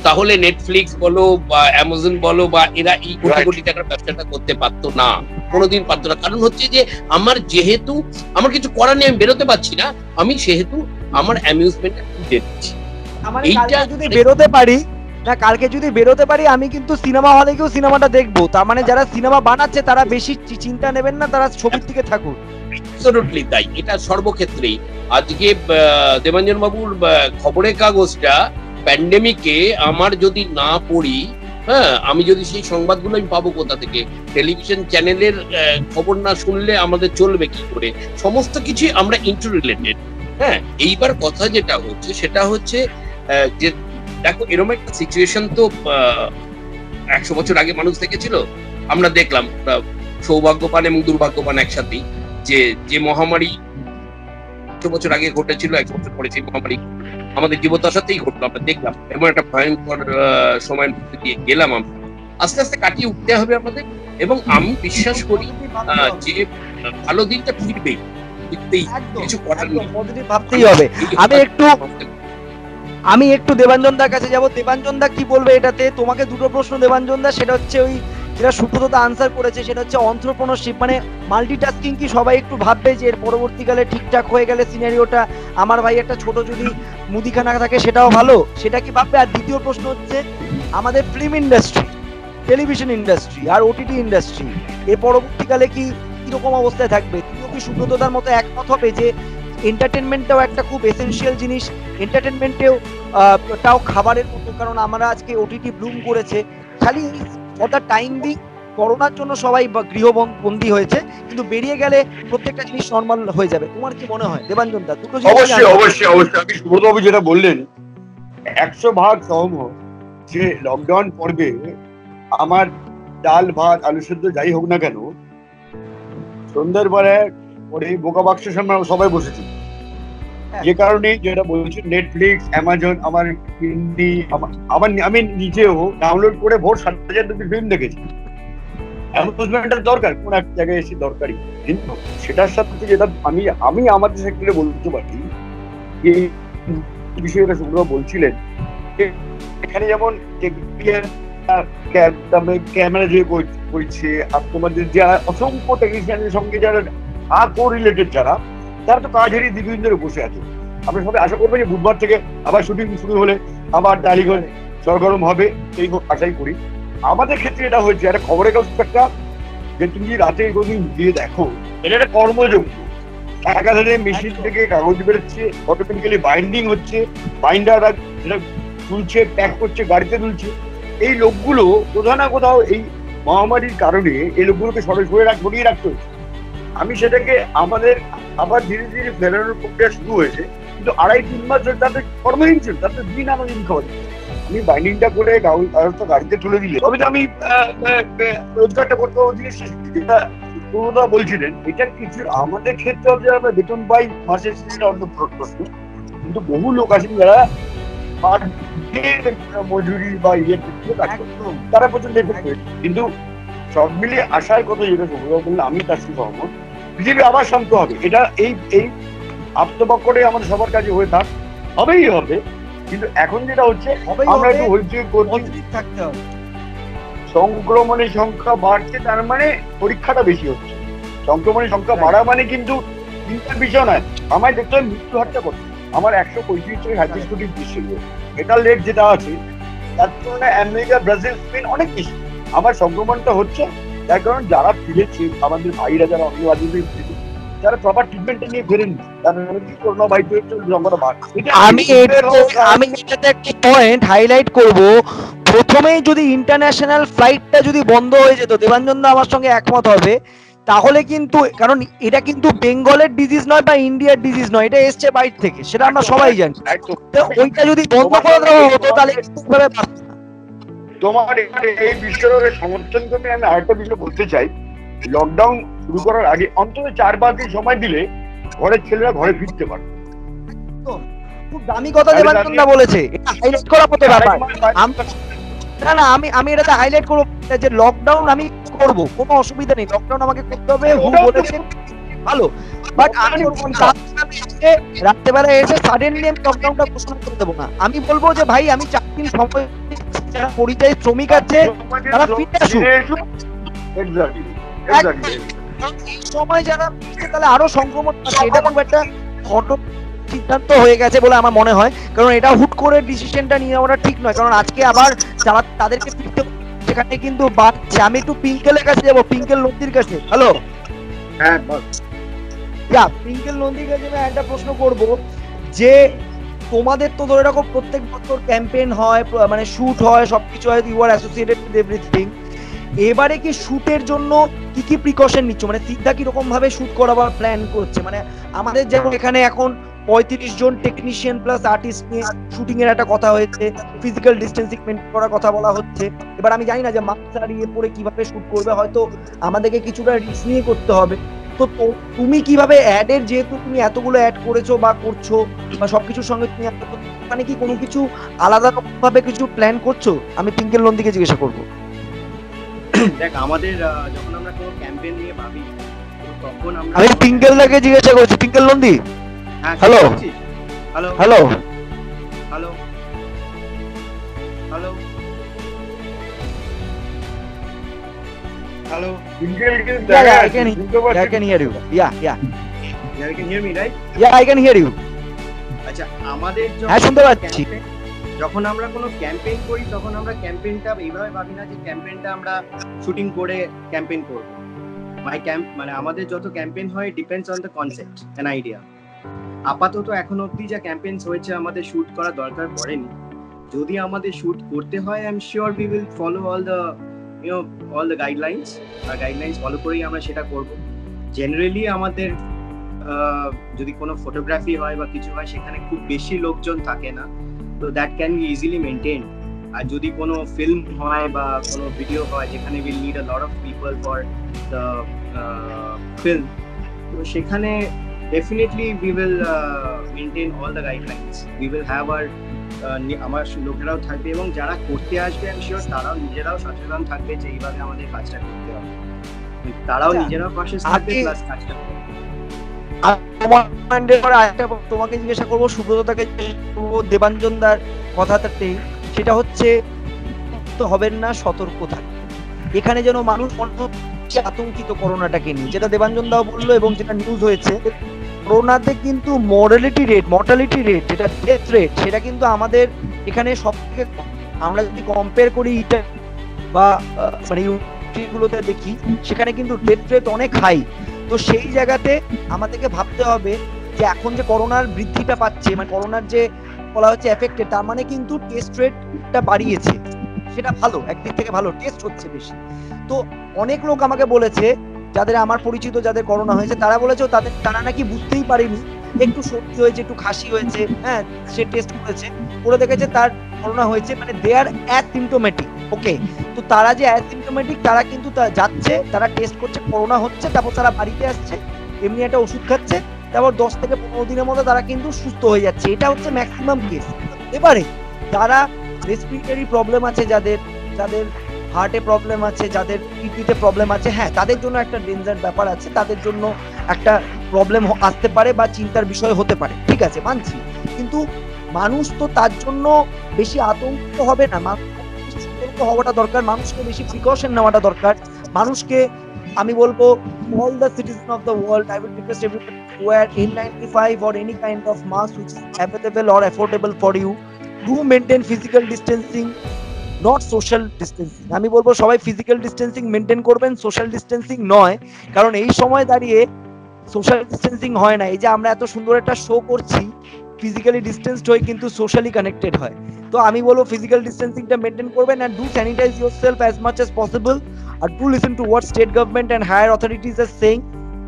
তাহলে নেটফ্লিক্স বলো বা অ্যামাজন বলো বা এরা এই কোটি কোটি টাকার ব্যবসাটা করতে পারতো না, কোনোদিন পারতো না। কারণ হচ্ছে যে যেহেতু আমার কিছু করার নেই, আমি বেরোতে পারছি না, আমি সেহেতু আমার অ্যামিউজমেন্টটা খুঁজে দিচ্ছি। কালকে যদি বেরোতে পারি আমি কিন্তু সিনেমা হলে গিয়েও সিনেমাটা দেখবো। তার মানে যারা সিনেমা বানাচ্ছে তারা বেশি চিন্তা নেবেন না, তারা ছবির দিকে থাকুন। অ্যাবসলিউটলি তাই, এটা সর্বক্ষেত্রেই। আজকে দেবাঞ্জন বাবুর খবরের কাগজটা প্যান্ডেমিকে আমার যদি না পড়ি, হ্যাঁ, আমি যদি সেই সংবাদগুলো আমি পাবো কোথা থেকে? টেলিভিশন চ্যানেলের খবর না শুনলে আমাদের চলবে কি করে? সমস্ত কিছুই আমরা ইন্টার রিলেটেড। হ্যাঁ, এইবার কথা যেটা হচ্ছে সেটা হচ্ছে যে দেখো, এরকম একটা সিচুয়েশন তো 100 বছর আগে মানুষ দেখেছিল। আমরা দেখলাম সৌভাগ্যবান এবং দুর্ভাগ্যবান একসাথেই, যে মহামারী 100 বছর আগে ঘটেছিল, 100 বছর পরে সেই মহামারী আমাদের জীবতার সাথেই ঘটলো, আমরা দেখলাম। এমন একটা ভয়ঙ্কর সময়ের মধ্যে দিয়ে গেলাম আমরা, আস্তে আস্তে কাটিয়ে উঠতে হবে আমাদের। এবং আমি বিশ্বাস করি যে ভালো দিনটা ফিরবেই, কিছু করার নেই, ভাবতেই হবে। আমি একটু দেবাঞ্জন দার কাছে যাব। দেবাঞ্জন দা কি বলবে এটাতে? তোমাকে দুটো প্রশ্ন দেবাঞ্জন দা, সেটা হচ্ছে ওই যেটা সুব্রতদা আনসার করেছে, সেটা হচ্ছে এন্টারপ্রেনারশিপ, মানে মাল্টিটাস্কিং কি সবাই একটু ভাববে যে এর পরবর্তীকালে ঠিকঠাক হয়ে গেলে সিনারিওটা, আমার ভাই একটা ছোট যদি মুদিখানা থাকে সেটাও ভালো, সেটা কি ভাববে? আর দ্বিতীয় প্রশ্ন হচ্ছে আমাদের ফিল্ম ইন্ডাস্ট্রি, টেলিভিশন ইন্ডাস্ট্রি আর ওটিটি ইন্ডাস্ট্রি এর পরবর্তীকালে কি কিরকম অবস্থায় থাকবে? তুমিও কি সুব্রতদার মতো একমত হবে যে এন্টারটেনমেন্টটাও একটা খুব এসেনশিয়াল জিনিস, এন্টারটেনমেন্টেও টাও খাবারের মতো? কারণ আমরা আজকে ওটিটি ব্লুম করেছে, খালি ফর দ্য টাইম বিং করোনার জন্য সবাই গৃহবন্দী হয়েছে, কিন্তু বেরিয়ে গেলে প্রত্যেকটা জিনিস নর্মাল হয়ে যাবে। তোমার কি মনে হয় দেবাঞ্জন দা? দুটো অবশ্যই অবশ্যই অবশ্যই আমি সুব্রতবাবু যেটা বললেন 100% সহমত যে লকডাউন পর্বে আমার ডাল ভাত আলু সেদ্ধ যাই হোক না কেন, সন্ধ্যার পরে বোকা বাক্সের সামনে সবাই বসেছি। যে কারণে যেটা বলছি, নেটফ্লিক্স, অ্যামাজন, আমার হিন্দি, আমি নিজেও ডাউনলোড করে ভোর 7,000 ফিল্ম দেখেছি। অ্যানাউন্সমেন্টের দরকার কোন এক জায়গায় এসে দরকারি, কিন্তু সেটার সাথে যেটা আমি আমাদের সেক্টরে বলতে পারি, এই বিষয়টা সুব্রত বলছিলেন, এখানে যেমন ক্যামেরা যে করছে, আর তোমাদের যারা অসংখ্য টেকনিশিয়ানের সঙ্গে যারা রিলেটেড যারা, তারা তো কাজ হারিয়ে দীর্ঘদিন ধরে বসে আছে। আমরা সবাই আশা করবো যে বুধবার থেকে আবার শুটিং শুরু হলে আবার ডালিগঞ্জ সরগরম হবে, এই আশাই করি। আমাদের ক্ষেত্রে এটা হয়েছে একটা খবরের কাগজ একটা, যে তুমি রাতে কোনদিন গিয়ে দেখো, এটা একটা কর্মযোগ্য। একাধারে মেশিন থেকে কাগজ বেরোচ্ছে, অটোমেটিক্যালি বাইন্ডিং হচ্ছে, বাইন্ডাররা সেটা তুলছে, প্যাক করছে, গাড়িতে তুলছে। এই লোকগুলো কোথাও না কোথাও এই মহামারীর কারণে এই লোকগুলোকে সরিয়ে রাখতে হচ্ছে। আমি সেটাকে আমাদের আবার ধীরে ধীরে ফেরানোর প্রক্রিয়া শুরু হয়েছে, কিন্তু 2.5-3 মাস ধরে তাদের কর্মহীন ছিল, তাদের দিন আনা দিন খাওয়া দিচ্ছে। আমি বাইন্ডিংটা করে গাড়িতে তুলে দিলে তবে তো আমি রোজগারটা করতে পারবো। যেটা বলছিলেন, এটা কিছু আমাদের ক্ষেত্রে আমরা বেতন পাই মাসের শেষে অন্য প্রশ্ন, কিন্তু বহু লোক আছেন যারা মজুরি বা ইয়ে তারা প্রচন্ড এফেক্ট হয়েছে। কিন্তু সব মিলিয়ে আশার কথা যেটা সৌরভ বললে আমি তার সাথে সহমত, বিজেপি আবার শান্ত হবে। এটা এই আত্মপক্ষে আমাদের সবার কাছে হয়ে হবেই হবে। কিন্তু এখন যেটা হচ্ছে আমরা একটু হইচই করছি, থাকতে হবে। সংক্রমণের সংখ্যা বাড়ছে, তার মানে পরীক্ষাটা বেশি হচ্ছে। সংক্রমণের সংখ্যা বাড়া মানে কিন্তু চিন্তার বিষয় নয়। আমার দেখতে হবে মৃত্যু হারটা কত। আমার 135 থেকে 37 কোটি দৃশ্য, এটার রেট যেটা আছে তার তুলনায় আমেরিকা, ব্রাজিল, স্পেন অনেক বেশি। আমার সংক্রমণটা হচ্ছে তার কারণ যারা ফিরেছে, আমাদের ভাইরা যারা অন্য রাজ্য থেকে ফিরেছে, যারা প্রপার ট্রিটমেন্টটা নিয়ে ফেরেনি, তারা করোনা বাড়িতে হচ্ছে সংখ্যাটা বাড়ছে। আমি এটাতে একটা পয়েন্ট হাইলাইট করব। প্রথমেই যদি ইন্টারন্যাশনাল ফ্লাইটটা যদি বন্ধ হয়ে যেত, দেবাঞ্জন দা আমার সঙ্গে একমত হবে, তাহলে কিন্তু, কারণ এটা কিন্তু বেঙ্গলের ডিজিজ নয় বা ইন্ডিয়ার ডিজিজ নয়, এটা এসছে বাইরে থেকে, সেটা আমরা সবাই জানি। ওইটা যদি বন্ধ করে দেওয়া হতো তাহলে তোমার এই বিষয়ে সমর্থন করে আমি আরেকটা বিষয় বলতে চাই। লকডাউন শুরু করার আগে অন্তত 4-5 দিন সময় দিলে ঘরের ছেলেরা ঘরে ফিরতে পারে। খুব দামি কথা দেবাঞ্জন দা বলেছে, এটা হাইলাইট করা হতে ব্যাপার। না আমি এটাতে হাইলাইট করবো যে লকডাউন আমি করব, কোনো অসুবিধা নেই, লকডাউন আমাকে করতে হবে, হু বলেছে ভালো। বাট আমি রাত্রেবেলা এসে সাডেনলি আমি লকডাউনটা ঘোষণা করে দেবো না। আমি বলবো যে ভাই আমি 4 দিন সময়, যারা পরিযায়ী শ্রমিক আছে তারা ফিরে আসুক, এই সময় যারা তাহলে আরো সংক্রমণ আছে। এটা খুব একটা ঘটনা সিদ্ধান্ত হয়ে গেছে বলে আমার মনে হয়, কারণ এটা হুট করে ডিসিশনটা নিয়ে নেওয়াটা ঠিক নয়। কারণ আজকে আবার যারা তাদেরকে ফিরতে, সেখানে কিন্তু বাড়ছে। আমি একটু পিঙ্কেলের কাছে যাবো, পিঙ্কেল নন্দীর কাছে। হ্যালো, হ্যাঁ পিঙ্কেল নন্দীর কাছে আমি একটা প্রশ্ন করব যে তোমাদের তো ধরে রাখো প্রত্যেক বছর ক্যাম্পেইন হয়, মানে শুট হয়, সবকিছু হয়, you are associated with everything. এবারে কি শুটের জন্য কি কি প্রিকশন নিচ্ছ? মানে সিদ্ধা কিরকম ভাবে শুট করাবার প্ল্যান করছে? মানে আমাদের যেমন এখানে এখন 35 জন টেকনিশিয়ান প্লাস আর্টিস্ট নিয়ে শুটিং এর একটা কথা হয়েছে, ফিজিক্যাল ডিস্টেন্সিং মেনটেন করার কথা বলা হচ্ছে। এবার আমি জানি না যে মাস্ক আর ইয়ে পরে কিভাবে শুট করবে, হয়তো আমাদেরকে কিছুটা রিস্ক নিয়ে করতে হবে। তো তুমি কিভাবে অ্যাডের, যেহেতু তুমি এতগুলো অ্যাড করেছো বা করছো বা সবকিছুর সঙ্গে তুমি মানে কি কোনো কিছু আলাদা ভাবে কিছু প্ল্যান করছো? আমি পিঙ্কেল নন্দীকে জিজ্ঞাসা করবো। দেখ, আমাদের যখন আমরা কোনো ক্যাম্পেইন নিয়ে ভাবি তখন আমরা, আমি পিঙ্কেল দাকে জিজ্ঞাসা করছি। Pinkel Nandi, hello hello hello hello hello hello I can hear you. Yeah. You can hear me, right? Yeah, I can hear you. আচ্ছা, আমাদের শুনতে পাচ্ছি। যখন আমরা কোনো ক্যাম্পেইন করি তখন আমরা ক্যাম্পেইনটা এইভাবে ভাবি না যে ক্যাম্পেইনটা আমরা শুটিং করে ক্যাম্পেইন করব। মানে আমাদের যত ক্যাম্পেইন হয় depends on the concept and idea. আপাতত এখন অবধি যা ক্যাম্পেইনস হয়েছে আমাদের শুট করা দরকার পড়েনি। যদি আমাদের শুট করতে হয়, I am sure we will follow all the guidelines. আর গাইডলাইন্স ফলো করেই আমরা সেটা করব। জেনারেলি আমাদের যদি কোনো ফটোগ্রাফি হয় বা কিছু হয়, সেখানে খুব বেশি লোকজন থাকে না, তো that can be easily maintain. আর যদি কোনো ফিল্ম হয় বা কোনো ভিডিও হয় যেখানে will need a lot of people for the film, তো সেখানে definitely we will maintain all the guidelines. We will have আমার লোকেরাও থাকবে এবং যারা করতে আসবে আমি শিওর তারাও নিজেরাও সচেতন থাকবে যে এইভাবে আমাদের কাজটা করতে হবে। তারাও নিজেরাও কনসিয়াস থাকবে, প্লাস কাজটা করবে। তোমাকে জিজ্ঞাসা করবো, সুব্রতটাকে দেবাঞ্জন দার কথাটাতেই, সেটা হচ্ছে তো হবেন না, সতর্ক থাকবে। এখানে যেন মানুষ আতঙ্কিত করোনাটাকে নিয়ে, যেটা দেবাঞ্জন দাও বললো এবং যেটা নিউজ হয়েছে, করোনাতে কিন্তু মর্টালিটি রেট যেটা ডেথ রেট, সেটা কিন্তু আমাদের এখানে সব থেকে, আমরা যদি কম্পেয়ার করি ইটালি বা মানে ইউরোপগুলোতে দেখি, সেখানে কিন্তু ডেথ রেট অনেক হাই। তো সেই জায়গাতে আমাদেরকে ভাবতে হবে যে এখন যে করোনার বৃদ্ধিটা পাচ্ছে, মানে করোনার যে বলা হচ্ছে এফেক্টেড, তার মানে কিন্তু টেস্ট রেটটা বাড়িয়েছে, সেটা ভালো, একদিক থেকে ভালো, টেস্ট হচ্ছে বেশি। তো অনেক লোক আমাকে বলেছে, যাদের আমার পরিচিত যাদের করোনা হয়েছে, তারা বলেছে তারা নাকি বুঝতেই পারেনি, একটু সর্দি হয়েছে, একটু খাসি হয়েছে, হ্যাঁ, সে টেস্ট করে দেখেছে তার করোনা হয়েছে, মানে দে আর অ্যাসিম্পটোমেটিক। ওকে, তো তারা যে অ্যাসিম্পটোমেটিক, তারা কিন্তু যাচ্ছে, তারা টেস্ট করছে, করোনা হচ্ছে, তারপর তারা বাড়িতে আসছে, এমনি একটা ওষুধ খাচ্ছে, তারপর 10 থেকে 15 দিনের মধ্যে তারা কিন্তু সুস্থ হয়ে যাচ্ছে। এটা হচ্ছে ম্যাক্সিমাম কেস। এবারে যারা রেসপিরেটরি প্রবলেম আছে, যাদের হার্টে প্রবলেম আছে, যাদের কিডনিতে প্রবলেম আছে, হ্যাঁ তাদের জন্য একটা ডেঞ্জার ব্যাপার আছে, তাদের জন্য একটা প্রবলেম আসতে পারে বা চিন্তার বিষয় হতে পারে, ঠিক আছে মানছি। কিন্তু মানুষ তো তার জন্য বেশি আতঙ্কিত হবে না, সতর্ক হওয়াটা দরকার, মানুষকে বেশি প্রিকশন নেওয়াটা দরকার। মানুষকে আমি বলবো, all the citizens of the world, I will request everybody to wear N95 or any kind of mask which is available or affordable for you. Do maintain physical distancing, not social distancing. আমি বলবো সবাই physical distancing maintain করবেন, social distancing নয়। কারণ এই সময় দাঁড়িয়ে social distancing হয় না। এই যে আমরা এত সুন্দর একটা শো করছি, ফিজিক্যালি ডিস্টেন্সড হয়ে কিন্তু সোশ্যালি কানেক্টেড হয়। তো আমি বলবো ফিজিক্যাল ডিস্টেন্সিংটা মেনটেন করবেন, and do sanitize yourself as much as possible, and do listen to what state government and higher authorities are saying,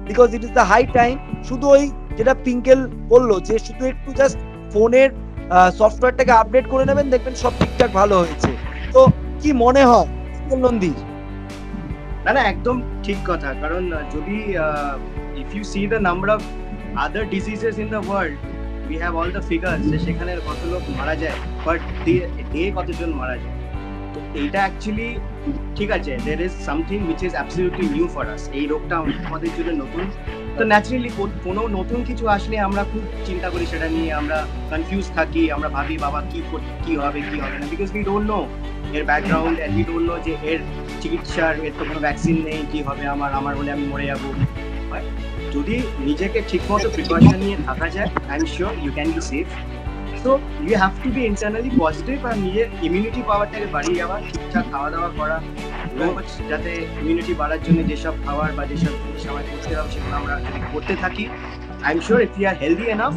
because it is the high time. শুধু ওই যেটা পিঙ্কেল বললো যে শুধু একটু জাস্ট ফোনের সফটওয়্যারটাকে আপডেট করে নেবেন, দেখবেন সব ঠিকঠাক ভালো হয়েছে। তো কি মনে হয় নন্দীর? না একদম ঠিক কথা। কারণ যদি if you see the number of other diseases in the world, we have all the figures যে সেখানে কত লোক মারা যায়, বাট ডে কতজন মারা যায়। তো এইটা অ্যাকচুয়ালি ঠিক আছে, there is something which is absolutely new for us. এই রোগটা আমাদের জন্য নতুন। তো ন্যাচারালি কোনো নতুন কিছু আসলে আমরা খুব চিন্তা করি, সেটা নিয়ে আমরা কনফিউজ থাকি, আমরা ভাবি বাবা কি হবে কি হবে না, বিকজ উই ডোন্ট নো এর background, and we don't know যে এর চিকিৎসার, এর তো কোনো ভ্যাকসিন নেই, কি হবে আমার হলে আমি মরে যাবো। যদি নিজেকে ঠিকমতো প্রিকশন নিয়ে থাকা যায়, I am sure you can be safe. So you have to be internally positive, আর নিজের ইমিউনিটি পাওয়ারটাকে বাড়িয়ে যাওয়া, ঠিকঠাক খাওয়া দাওয়া করা, রোজ যাতে ইমিউনিটি বাড়ার জন্য যেসব খাবার বা যেসব জিনিস আমার করতে হবে সেগুলো আমরা যদি করতে থাকি, I am sure if you are healthy enough,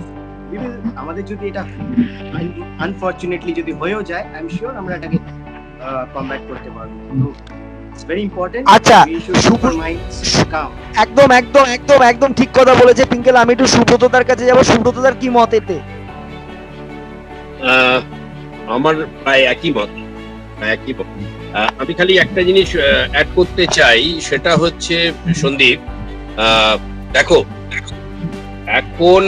we will, আমাদের যদি এটা আনফর্চুনেটলি যদি হয়েও যায়, আই এম শিওর আমরা এটাকে কমব্যাট করতে পারবো। It's very important. আচ্ছা, we should keep our minds calm. একদম ঠিক কথা বলেছে পিঙ্কেল। আমি একটু সুব্রতদার কাছে যাব। সুব্রতদার কি মত এতে? আমার প্রায় একই মত। আমি খালি একটা জিনিস অ্যাড করতে চাই, সেটা হচ্ছে সন্দীপ, দেখো এখন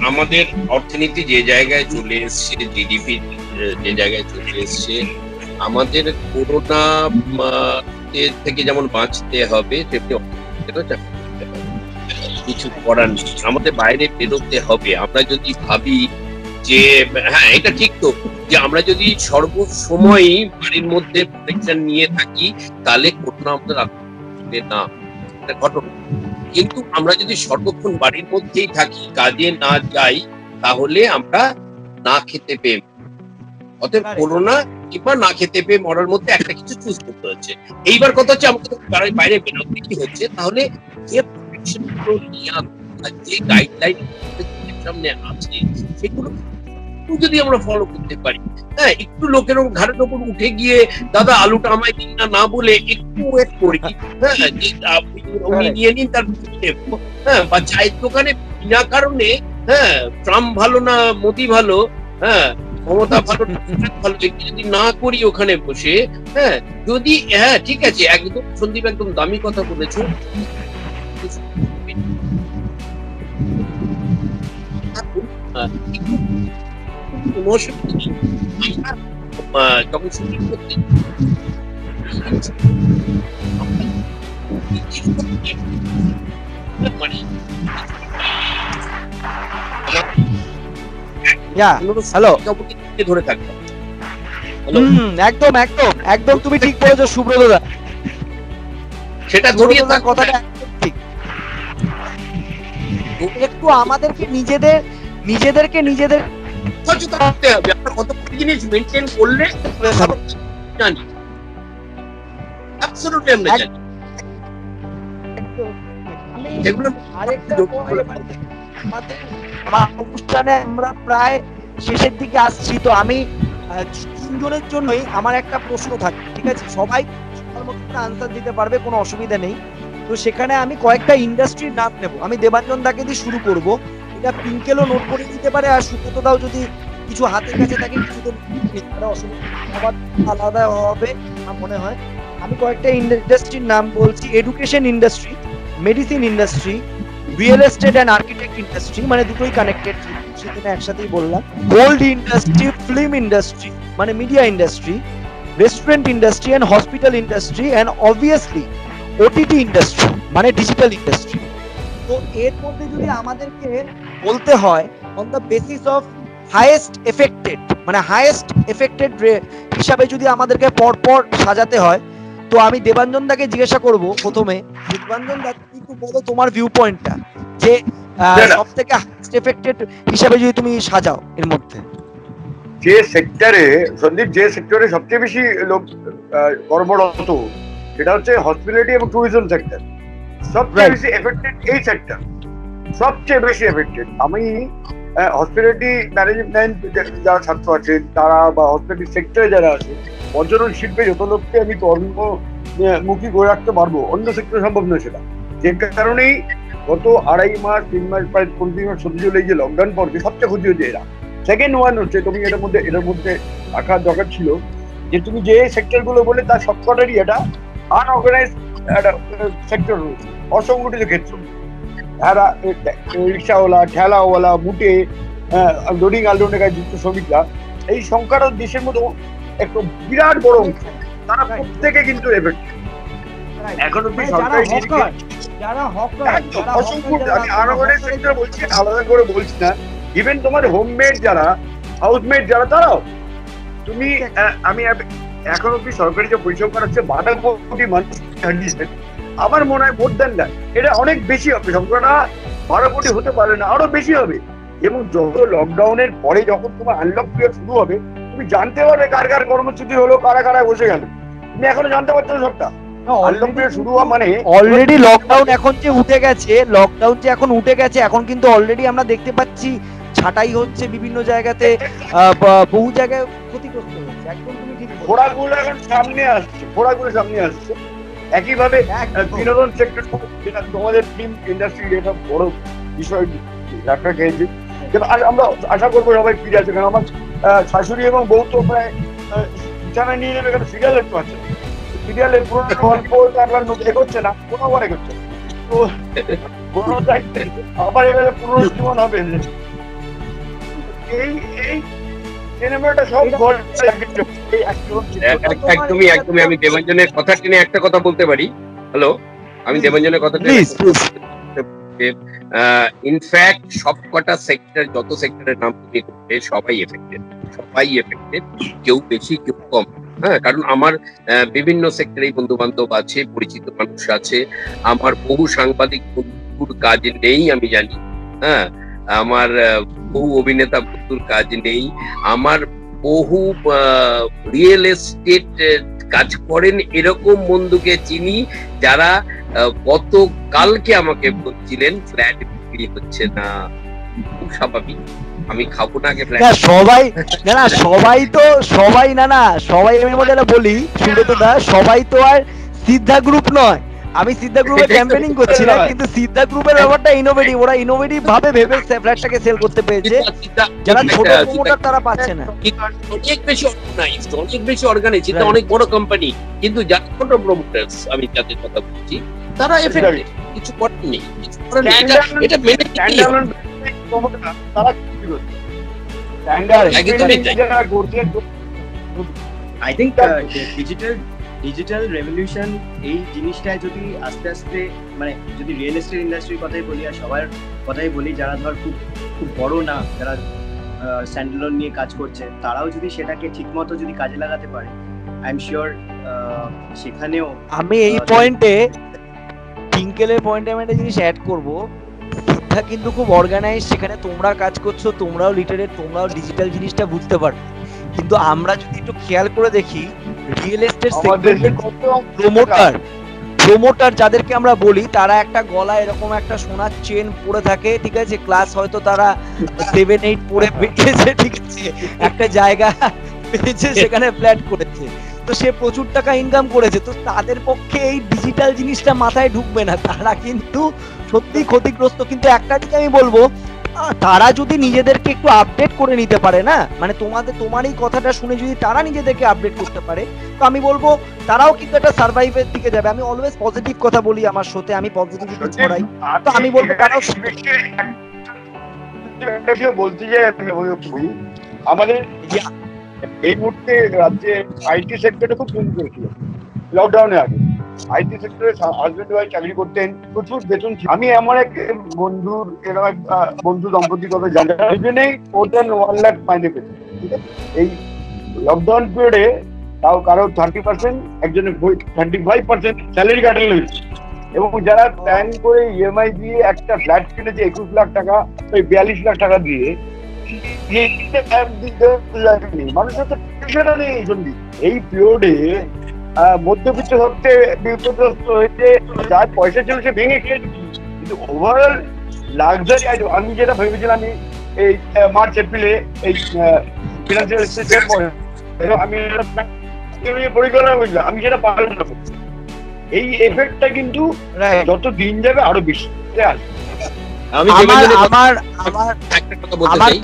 আমাদের অর্থনীতি যে জায়গায় চলে এসছে, জিডিপি যে জায়গায় চলে এসছে, আমাদের করোনা থেকে যেমন বাঁচতে হবে তেমনি কিছু করার নেই, আমাদের বাইরে বেরোতে হবে। আমরা যদি ভাবি যে হ্যাঁ এটা ঠিক তো, যে আমরা যদি সর্বসময় বাড়ির মধ্যে প্রোটেকশন নিয়ে থাকি, তাহলে করোনা আমাদের আসবে না, এটা ঘটনা। কিন্তু আমরা যদি সর্বক্ষণ বাড়ির মধ্যেই থাকি, কাজে না যাই, তাহলে আমরা না খেতে পেয়ে, অতএব করোনা কিংবা না খেতে পেয়ে মরার মধ্যে একটা কিছু চুজ করতে হচ্ছে। এইবার কথা হচ্ছে আমাদের বাইরে বেরোতে কি হচ্ছে, তাহলে যে প্রোটেকশন গুলো নেওয়া, যে গাইডলাইন সামনে আছে, সেগুলো যদি আমরা ফলো করতে পারি, হ্যাঁ একটু লোকের ঘাড়ের ওপর উঠে গিয়ে দাদা আলুটা আমায় দিন না বলে একটু ওয়েট করি, হ্যাঁ উনি নিয়ে নিন, তারপর নেবো, হ্যাঁ বা চায়ের দোকানে বিনা কারণে, হ্যাঁ ট্রাম্প ভালো না মোদি ভালো, হ্যাঁ ক্ষমতা ভালো ভালো, যদি না করি ওখানে বসে, হ্যাঁ যদি, হ্যাঁ ঠিক আছে, একদম সন্দীপ একদম দামি কথা বলেছো। যখন শুটিং করতে ধরে থাকবে, একদম তুমি ঠিক বলেছো সুব্রতদা, সেটা ধরিয়ে থাক কথাটা ঠিক। একটু আমাদেরকে নিজেদেরকে সচেতন হতে হবে। আমরা কতগুলো জিনিস মেনটেন করলে জানি, অ্যাবসলিউটলি আমরা জানি। এগুলো আরেকটা অনুষ্ঠানে আমরা প্রায় শেষের দিকে আসছি, তো আমি তিনজনের জন্যই আমার একটা প্রশ্ন থাকে, ঠিক আছে? সবাই আনসার দিতে পারবে, কোনো অসুবিধা নেই। তো সেখানে আমি কয়েকটা ইন্ডাস্ট্রির নাম নেব। আমি দেবাঞ্জন দাকে দিয়ে শুরু করব, এটা পিঙ্কেলও নোট করে দিতে পারে, আর সুব্রতদাও যদি কিছু হাতের কাছে থাকে কিছু তো অসুবিধা আলাদা হবে আমার মনে হয়। আমি কয়েকটা ইন্ডাস্ট্রির নাম বলছি: education industry, medicine industry, real estate and architect industry, মানে দুটোই কানেক্টেড, সেখানে একসাথেই বললাম। গোল্ড ইন্ডাস্ট্রি, ফিল্ম ইন্ডাস্ট্রি মানে media industry, restaurant industry and hospital industry, and obviously OTT industry মানে ডিজিটাল ইন্ডাস্ট্রি। তো এর মধ্যে যদি আমাদেরকে বলতে হয় on the basis of highest affected, মানে হাইয়েস্ট এফেক্টেড হিসাবে যদি আমাদেরকে পরপর সাজাতে হয়, তো আমি দেবাঞ্জন দাকে জিজ্ঞাসা করব প্রথমে, দেবাঞ্জন দা তুমি একটু বলো তোমার ভিউ পয়েন্টটা, যে সব থেকে হাইয়েস্ট এফেক্টেড হিসাবে যদি তুমি সাজাও এর মধ্যে। যে সেক্টরে সন্দীপ, যে সেক্টরে সবচেয়ে বেশি লোক কর্মরত, সেটা হচ্ছে হসপিটালিটি এবং ট্যুরিজম সেক্টর। সবচেয়ে বেশি এফেক্টেড এই সেক্টর, সবচেয়ে বেশি এফেক্টেড। আমি হসপিটালিটি ম্যানেজমেন্ট যারা ছাত্র আছে তারা, বা হসপিটালিটি সেক্টরে যারা আছে, পর্যটন শিল্পে যত লোককে আমি কর্মমুখী করে রাখতে পারবো, অন্য সেক্টরে সম্ভব নয় সেটা। যে কারণেই গত 2.5 মাস 3 মাস প্রায় 3 মাস সত্যি হলে যে লকডাউন পড়বে, সবচেয়ে ক্ষতি হচ্ছে এরা। সেকেন্ড ওয়ান হচ্ছে, তুমি এটার মধ্যে রাখার দরকার ছিল যে তুমি যে সেক্টরগুলো বলে তার সবকটারই এটা আনঅর্গানাইজ একটা সেক্টর রয়েছে, অসংগঠিত ক্ষেত্র। যারা রিক্সাওয়ালা, ঠেলাওয়ালা, মুটে লোডিং আনলোডিং কাজে যুক্ত শ্রমিকরা, এই সংখ্যাটা দেশের মধ্যে একটা বিরাট বড় অংশ, তারা প্রত্যেকে কিন্তু এফেক্টেড। এখন অব্দি সরকারি আমি আনঅর্গানাইজ সেক্টর বলছি, আলাদা করে বলছি না। ইভেন তোমার হোমমেড যারা, হাউসমেড যারা, তারাও তুমি আমি এখন অব্দি সরকারি যে পরিসংখ্যান হচ্ছে 12 কোটি মানুষ, আমার মনে হয় মোর দ্যান দ্যাট, এটা অনেক বেশি হবে। সংখ্যাটা 12 কোটি হতে পারে না, আরো বেশি হবে। এবং যত লকডাউনের পরে যখন তোমার আনলক পিরিয়ড শুরু হবে, তুমি জানতে পারবে কার কার কর্মচ্যুতি হলো, কারা কারা বসে গেল। তুমি এখনো জানতে পারছো না সবটা। আনলক পিরিয়ড শুরু হওয়া মানে অলরেডি লকডাউন এখন যে উঠে গেছে, লকডাউন যে এখন উঠে গেছে, এখন কিন্তু অলরেডি আমরা দেখতে পাচ্ছি ছাঁটাই হচ্ছে বিভিন্ন জায়গাতে, বহু জায়গায় ক্ষতিগ্রস্ত হচ্ছে। একদম তুমি ঠিক, ঘোড়াগুলো এখন সামনে আসছে। একইভাবে বিনোদন সেক্টর, তোমাদের ফিল্ম ইন্ডাস্ট্রি এটা বড় বিষয় ধাক্কা খেয়েছে। আমরা আশা করবো সবাই ফিরে আসবে, কারণ আমার শাশুড়ি এবং বউ তো প্রায় বিছানায় নিয়ে নেবে, কারণ সিরিয়াল একটু আছে, সিরিয়ালের পুরোনো গল্প এগোচ্ছে না, কোনো আবার এগোচ্ছে না। তো আবার এবারে পুনরুজ্জীবন হবে। এই সিনেমাটা সব একদমই আমি দেবাঞ্জনের কথা টেনে একটা কথা বলতে পারি। হ্যালো, আমি দেবাঞ্জনের কথা ইনফ্যাক্ট সবকটা সেক্টর, যত সেক্টরের নাম তুমি করবে, সবাই এফেক্টেড, কেউ বেশি কেউ কম। হ্যাঁ, কারণ আমার বিভিন্ন সেক্টরে বন্ধু বান্ধব আছে, পরিচিত মানুষ আছে, আমার বহু সাংবাদিক বন্ধুর কাজ নেই আমি জানি। হ্যাঁ, আমার বহু অভিনেতা বন্ধুর কাজ নেই, আমার বহু রিয়েল এস্টেট কাজ করেন এরকম বন্ধুকে চিনি, যারা গতকালকে আমাকে বলছিলেন ফ্ল্যাট বিক্রি হচ্ছে না। খুব স্বাভাবিক, আমি খাবো না আগে ফ্ল্যাট। সবাই আমি বলি সুব্রত দা, সবাই তো আর সিদ্ধা গ্রুপ নয়। আমি সিদ্ধা গ্রুপে ক্যাম্পেইনিং করছি না, কিন্তু সিদ্ধা গ্রুপের ব্যাপারটা ইনোভেটিভ, ওরা ইনোভেটিভ ভাবে ভেবে ফ্ল্যাটটাকে সেল করতে পেরেছে, যারা ছোট প্রমোটার তারা পাচ্ছে না। অনেক বেশি অর্গানাইজ, এটা অনেক বড় কোম্পানি, কিন্তু যারা ছোট প্রমোটার্স আমি যাদের কথা বলছি, তারা এফেক্টেড, কিছু করার নেই, এটা মেনে নিতেই হবে। I think ডিজিটাল রেভলিউশন এই জিনিসটা যদি আস্তে আস্তে, মানে যদি রিয়েল এস্টেট ইন্ডাস্ট্রির কথাই বলি আর সবার কথাই বলি, যারা ধর খুব বড় না, যারা স্ট্যান্ডলোন নিয়ে কাজ করছে, তারাও যদি সেটাকে ঠিকমতো যদি কাজে লাগাতে পারে, আই এম শিওর সেখানেও। আমি এই পয়েন্টে টিঙ্কেলের পয়েন্টে আমি একটা জিনিস অ্যাড করবো, সিদ্ধা কিন্তু খুব অর্গানাইজ, সেখানে তোমরা কাজ করছো, তোমরাও লিটারেট, তোমরাও ডিজিটাল জিনিসটা বুঝতে পারবে। কিন্তু আমরা যদি একটু খেয়াল করে দেখি, রিয়েল এস্টেট সেক্টরের প্রমোটার যাদেরকে আমরা বলি, তারা একটা গলা এরকম একটা সোনার চেন পরে থাকে, ঠিক আছে, ক্লাস হয়তো তারা 7-8 পড়ে বেরিয়েছে, ঠিক আছে, একটা জায়গা পেয়েছে, সেখানে ফ্ল্যাট করেছে। তো সে প্রচুর টাকা ইনকাম করেছে, তো তাদের পক্ষে এই ডিজিটাল জিনিসটা মাথায় ঢুকবে না, তারা কিন্তু সত্যি ক্ষতিগ্রস্ত। কিন্তু একটা দিকে আমি বলবো, তারা যদি নিজেদেরকে একটু আপডেট করে নিতে পারে না, মানে তোমার এই কথাটা শুনে যদি তারা নিজেদেরকে আপডেট করতে পারে, তো আমি বলবো তারাও কিন্তু একটা সার্ভাইভের দিকে যাবে। আমি অলওয়েজ পজিটিভ কথা বলি আমার শোতে, আমি পজিটিভিটি ছড়াই, তো আমি বলবো তারাও বলতে চাই আমাদের এই মুহূর্তে রাজ্যে আইটি সেক্টরে খুব বুম করেছিল লকডাউনের আগে। আইটি সেক্টরে হাজবেন্ড ওয়াইফ চাকরি করতেন, প্রচুর বেতন ছিল। আমি আমার এক বন্ধুর এরকম এক বন্ধু দম্পতির কথা জানি, দুজনেই more than 1 লাখ মাইনে পেতেন, ঠিক আছে। এই লকডাউন পিরিয়ডে তাও কারো 30%, একজনের 35% স্যালারি কাটানো হয়েছে। এবং যারা প্ল্যান করে ইএমআই দিয়ে একটা ফ্ল্যাট কিনেছে 21 লাখ টাকা, ওই 42 লাখ টাকা দিয়ে, মানুষের তো টেনশনও নেই। এই পিরিয়ডে মধ্যবিত্ত সবচেয়ে বিপর্যস্ত হয়েছে, যার পয়সা ছিল সে ভেঙে খেয়েছে। কিন্তু ওভারঅল লাক্সারি আইটেম, আমি যেটা ভেবেছিলাম আমি এই মার্চ এপ্রিলে এই ফিনান্সিয়াল আমি পরিকল্পনা করছিলাম, আমি সেটা পালন করবো। এই এফেক্টটা কিন্তু যত দিন যাবে আরো বেশি আসবে। আমার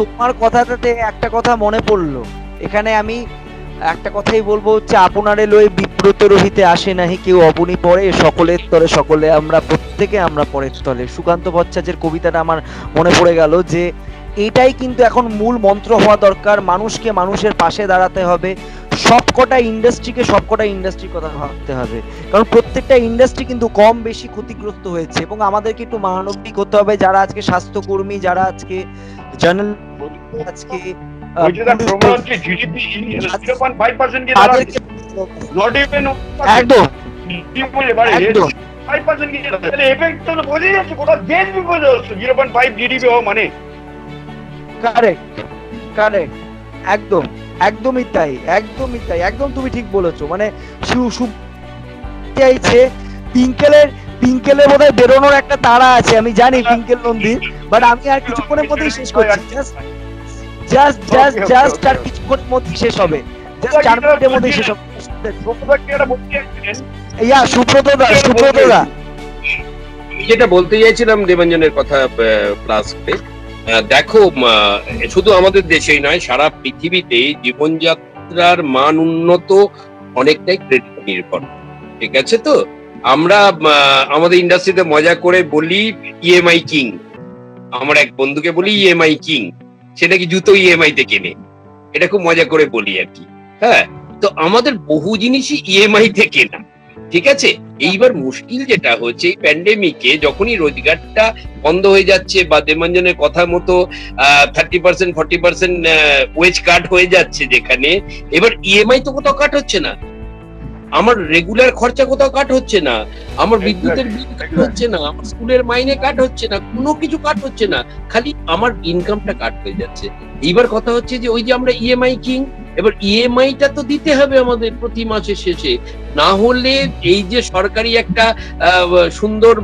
তোমার কথাটাতে একটা কথা মনে পড়লো, এখানে আমি একটা কথাই বলবো হচ্ছে, আপনারে লয়ে বিব্রত রহিতে আসে নাহি কেউ অবনী পড়ে, সকলের তরে সকলে আমরা প্রত্যেকে আমরা পরের তলে। সুকান্ত ভট্টাচার্যের কবিতাটা আমার মনে পড়ে গেল যে এটাই কিন্তু এখন মূল মন্ত্র হওয়া দরকার। মানুষকে মানুষের পাশে দাঁড়াতে হবে, সবকটা ইন্ডাস্ট্রির কথা ভাবতে হবে, কারণ প্রত্যেকটা ইন্ডাস্ট্রি কিন্তু কম বেশি ক্ষতিগ্রস্ত হয়েছে। এবং আমাদেরকে একটু মানবিক হতে হবে, যারা আজকে স্বাস্থ্যকর্মী, যারা আজকে জার্নাল, আজকে একদমই তাই, একদম তুমি ঠিক বলেছো। মানে চাইছে পিঙ্কেলের বোধহয় বেরোনোর একটা তাড়া আছে, আমি জানি পিঙ্কেল নন্দী, বাট আমি আর কিছুক্ষণের মধ্যেই শেষ করছি, জাস্ট আর কিছুক্ষণের মধ্যেই শেষ হবে, জাস্ট 4 মিনিটের মধ্যেই শেষ হবে। সুব্রতদা যেটা বলতে চাইছিলাম দেবাঞ্জনের কথা প্লাস করে, দেখো শুধু আমাদের দেশেই নয়, সারা পৃথিবীতে জীবনযাত্রার মান উন্নত অনেকটাই ক্রেডিট নির্ভর, ঠিক আছে। তো আমরা আমাদের ইন্ডাস্ট্রিতে মজা করে বলি ইএমআই কিং, আমার এক বন্ধুকে বলি ইএমআই কিং, সেটা কি জুতো ইএমআই তে কেনে, এটা খুব মজা করে বলি আর কি। হ্যাঁ, তো আমাদের বহু জিনিসই ইএমআই তে কেনা, ঠিক আছে। এইবার মুশকিল যেটা হচ্ছে, এই প্যান্ডেমিকে যখনই রোজগারটা বন্ধ হয়ে যাচ্ছে বা দেবাঞ্জনের কথা মতো 30% 40% ওয়েজ কাট হয়ে যাচ্ছে, যেখানে এবার ইএমআই তো কোথাও কাট হচ্ছে না, আমার রেগুলার খরচা কোথাও কাট হচ্ছে না, আমার বিদ্যুতের বিল কাট হচ্ছে না, আমার স্কুলের মাইনে কাট হচ্ছে না, কোনো কিছু কাট হচ্ছে না, খালি আমার ইনকামটা কাট হয়ে যাচ্ছে। এইবার কথা হচ্ছে যে ওই যে আমরা ইএমআই কিং, এবার ইএমআইটা তো দিতে হবে আমাদের প্রতি মাসের শেষে, না হলে এই যে সরকারি একটা সুন্দর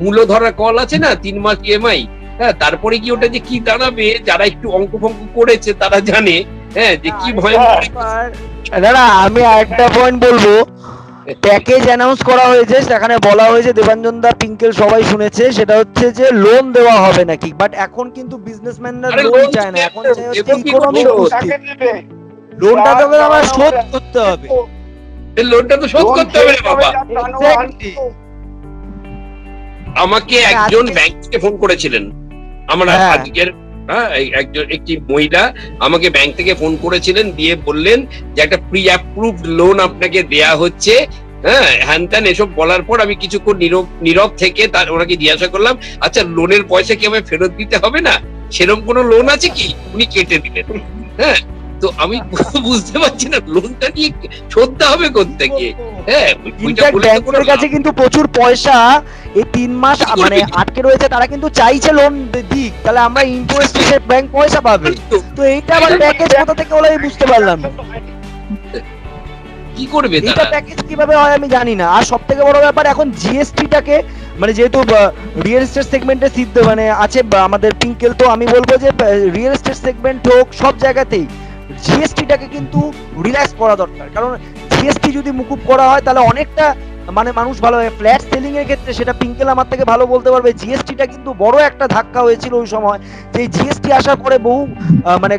মূল্যধরা কল আছে না 3 মাস ইএমআই, হ্যাঁ, তারপরে কি ওটা যে কি দাঁড়াবে, যারা একটু অঙ্ক ফঙ্ক করেছে তারা জানে, হ্যাঁ, যে কি ভয়ঙ্কর। দাদা আমি আরেকটা পয়েন্ট বলবো, প্যাকেজ অ্যানাউন্স করা হয়েছে, সেখানে বলা হয়েছে দেবাঞ্জন দা, পিঙ্কেল সবাই শুনেছে, সেটা হচ্ছে যে লোন দেওয়া হবে নাকি, বাট এখন কিন্তু বিজনেসম্যানরা লোন চায় না, এখন চাই হচ্ছে ইকোনমিক বুস্টিং। লোনটা তো আমার শোধ করতে হবে, লোনটা তো শোধ করতে হবে রে বাবা। আমাকে একজন ব্যাংক থেকে ফোন করেছিলেন, আমার আজকের একটি মহিলা আমাকে ব্যাংক থেকে ফোন করেছিলেন, দিয়ে বললেন যে একটা প্রি অ্যাপ্রুভড লোন আপনাকে দেয়া হচ্ছে, হ্যাঁ, হ্যান ত্যান এসব বলার পর আমি কিছুক্ষণ নীরব থেকে ওনাকে জিজ্ঞাসা করলাম, আচ্ছা লোনের পয়সা কি আমায় ফেরত দিতে হবে না, সেরকম কোনো লোন আছে কি? উনি কেটে দিলেন। হ্যাঁ, তো আমি বুঝতে পারছি না লোনটা নিয়ে শোধতে হবে কোত্থেকে। হ্যাঁ, ব্যাংকের কাছে কিন্তু প্রচুর পয়সা এই 3 মাস মানে আটকে রয়েছে, তারা কিন্তু চাইছে লোন দিক, তাহলে আমরা ইন্টারেস্ট হিসেবে ব্যাংক পয়সা পাবে, তো এইটা আবার প্যাকেজ কোথা থেকে হলো বুঝতে পারলাম না, কি করবে তারা, এটা প্যাকেজ কিভাবে হয় আমি জানি না। আর সবথেকে বড় ব্যাপার, এখন জিএসটিটাকে মানে যেহেতু রিয়েল এস্টেট সেগমেন্টে সিদ্ধ মানে আছে আমাদের পিঙ্কেল, তো আমি বলবো যে রিয়েল এস্টেট সেগমেন্ট হোক সব জায়গাতেই জিএসটিটাকে কিন্তু রিল্যাক্স করা দরকার, কারণ জিএসটি যদি মুকুব করা হয় তাহলে অনেকটা মানে মানুষ ভালো হয়। ফ্ল্যাট সেলিং এর ক্ষেত্রে সেটা পিঙ্কেল আমার থেকে ভালো বলতে পারবে, জিএসটিটা কিন্তু বড় একটা ধাক্কা হয়েছিল ওই সময়, যে জিএসটি আসার পরে বহু মানে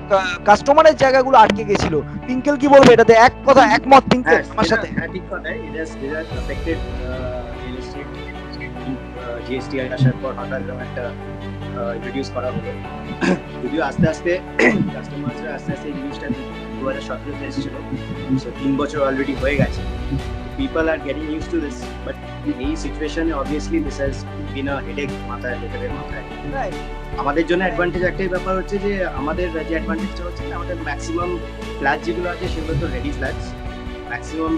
কাস্টমারের জায়গাগুলো আটকে গেছিল। পিঙ্কেল কি বলবে এটাতে? এক কথা একমত পিঙ্কেল আমার সাথে? ঠিক কথা, it has affected real estate. GST আসার পর হঠাৎ একটা ইন্ট্রোডিউস করা হলো, যদিও আস্তে আস্তে কাস্টমাররা আস্তে আস্তে এই জিনিসটা 2017 তে এসেছিল, সো 3 বছর অলরেডি হয়ে গেছে। People are getting used to this, but এই সিচুয়েশনে obviously this has been a headache মাথায়, লোকেদের মাথায়। আমাদের জন্য অ্যাডভান্টেজ একটাই ব্যাপার হচ্ছে যে আমাদের যে অ্যাডভান্টেজটা হচ্ছে আমাদের ম্যাক্সিমাম ফ্ল্যাট যেগুলো আছে সেগুলো তো রেডি ফ্ল্যাটস, ম্যাক্সিমাম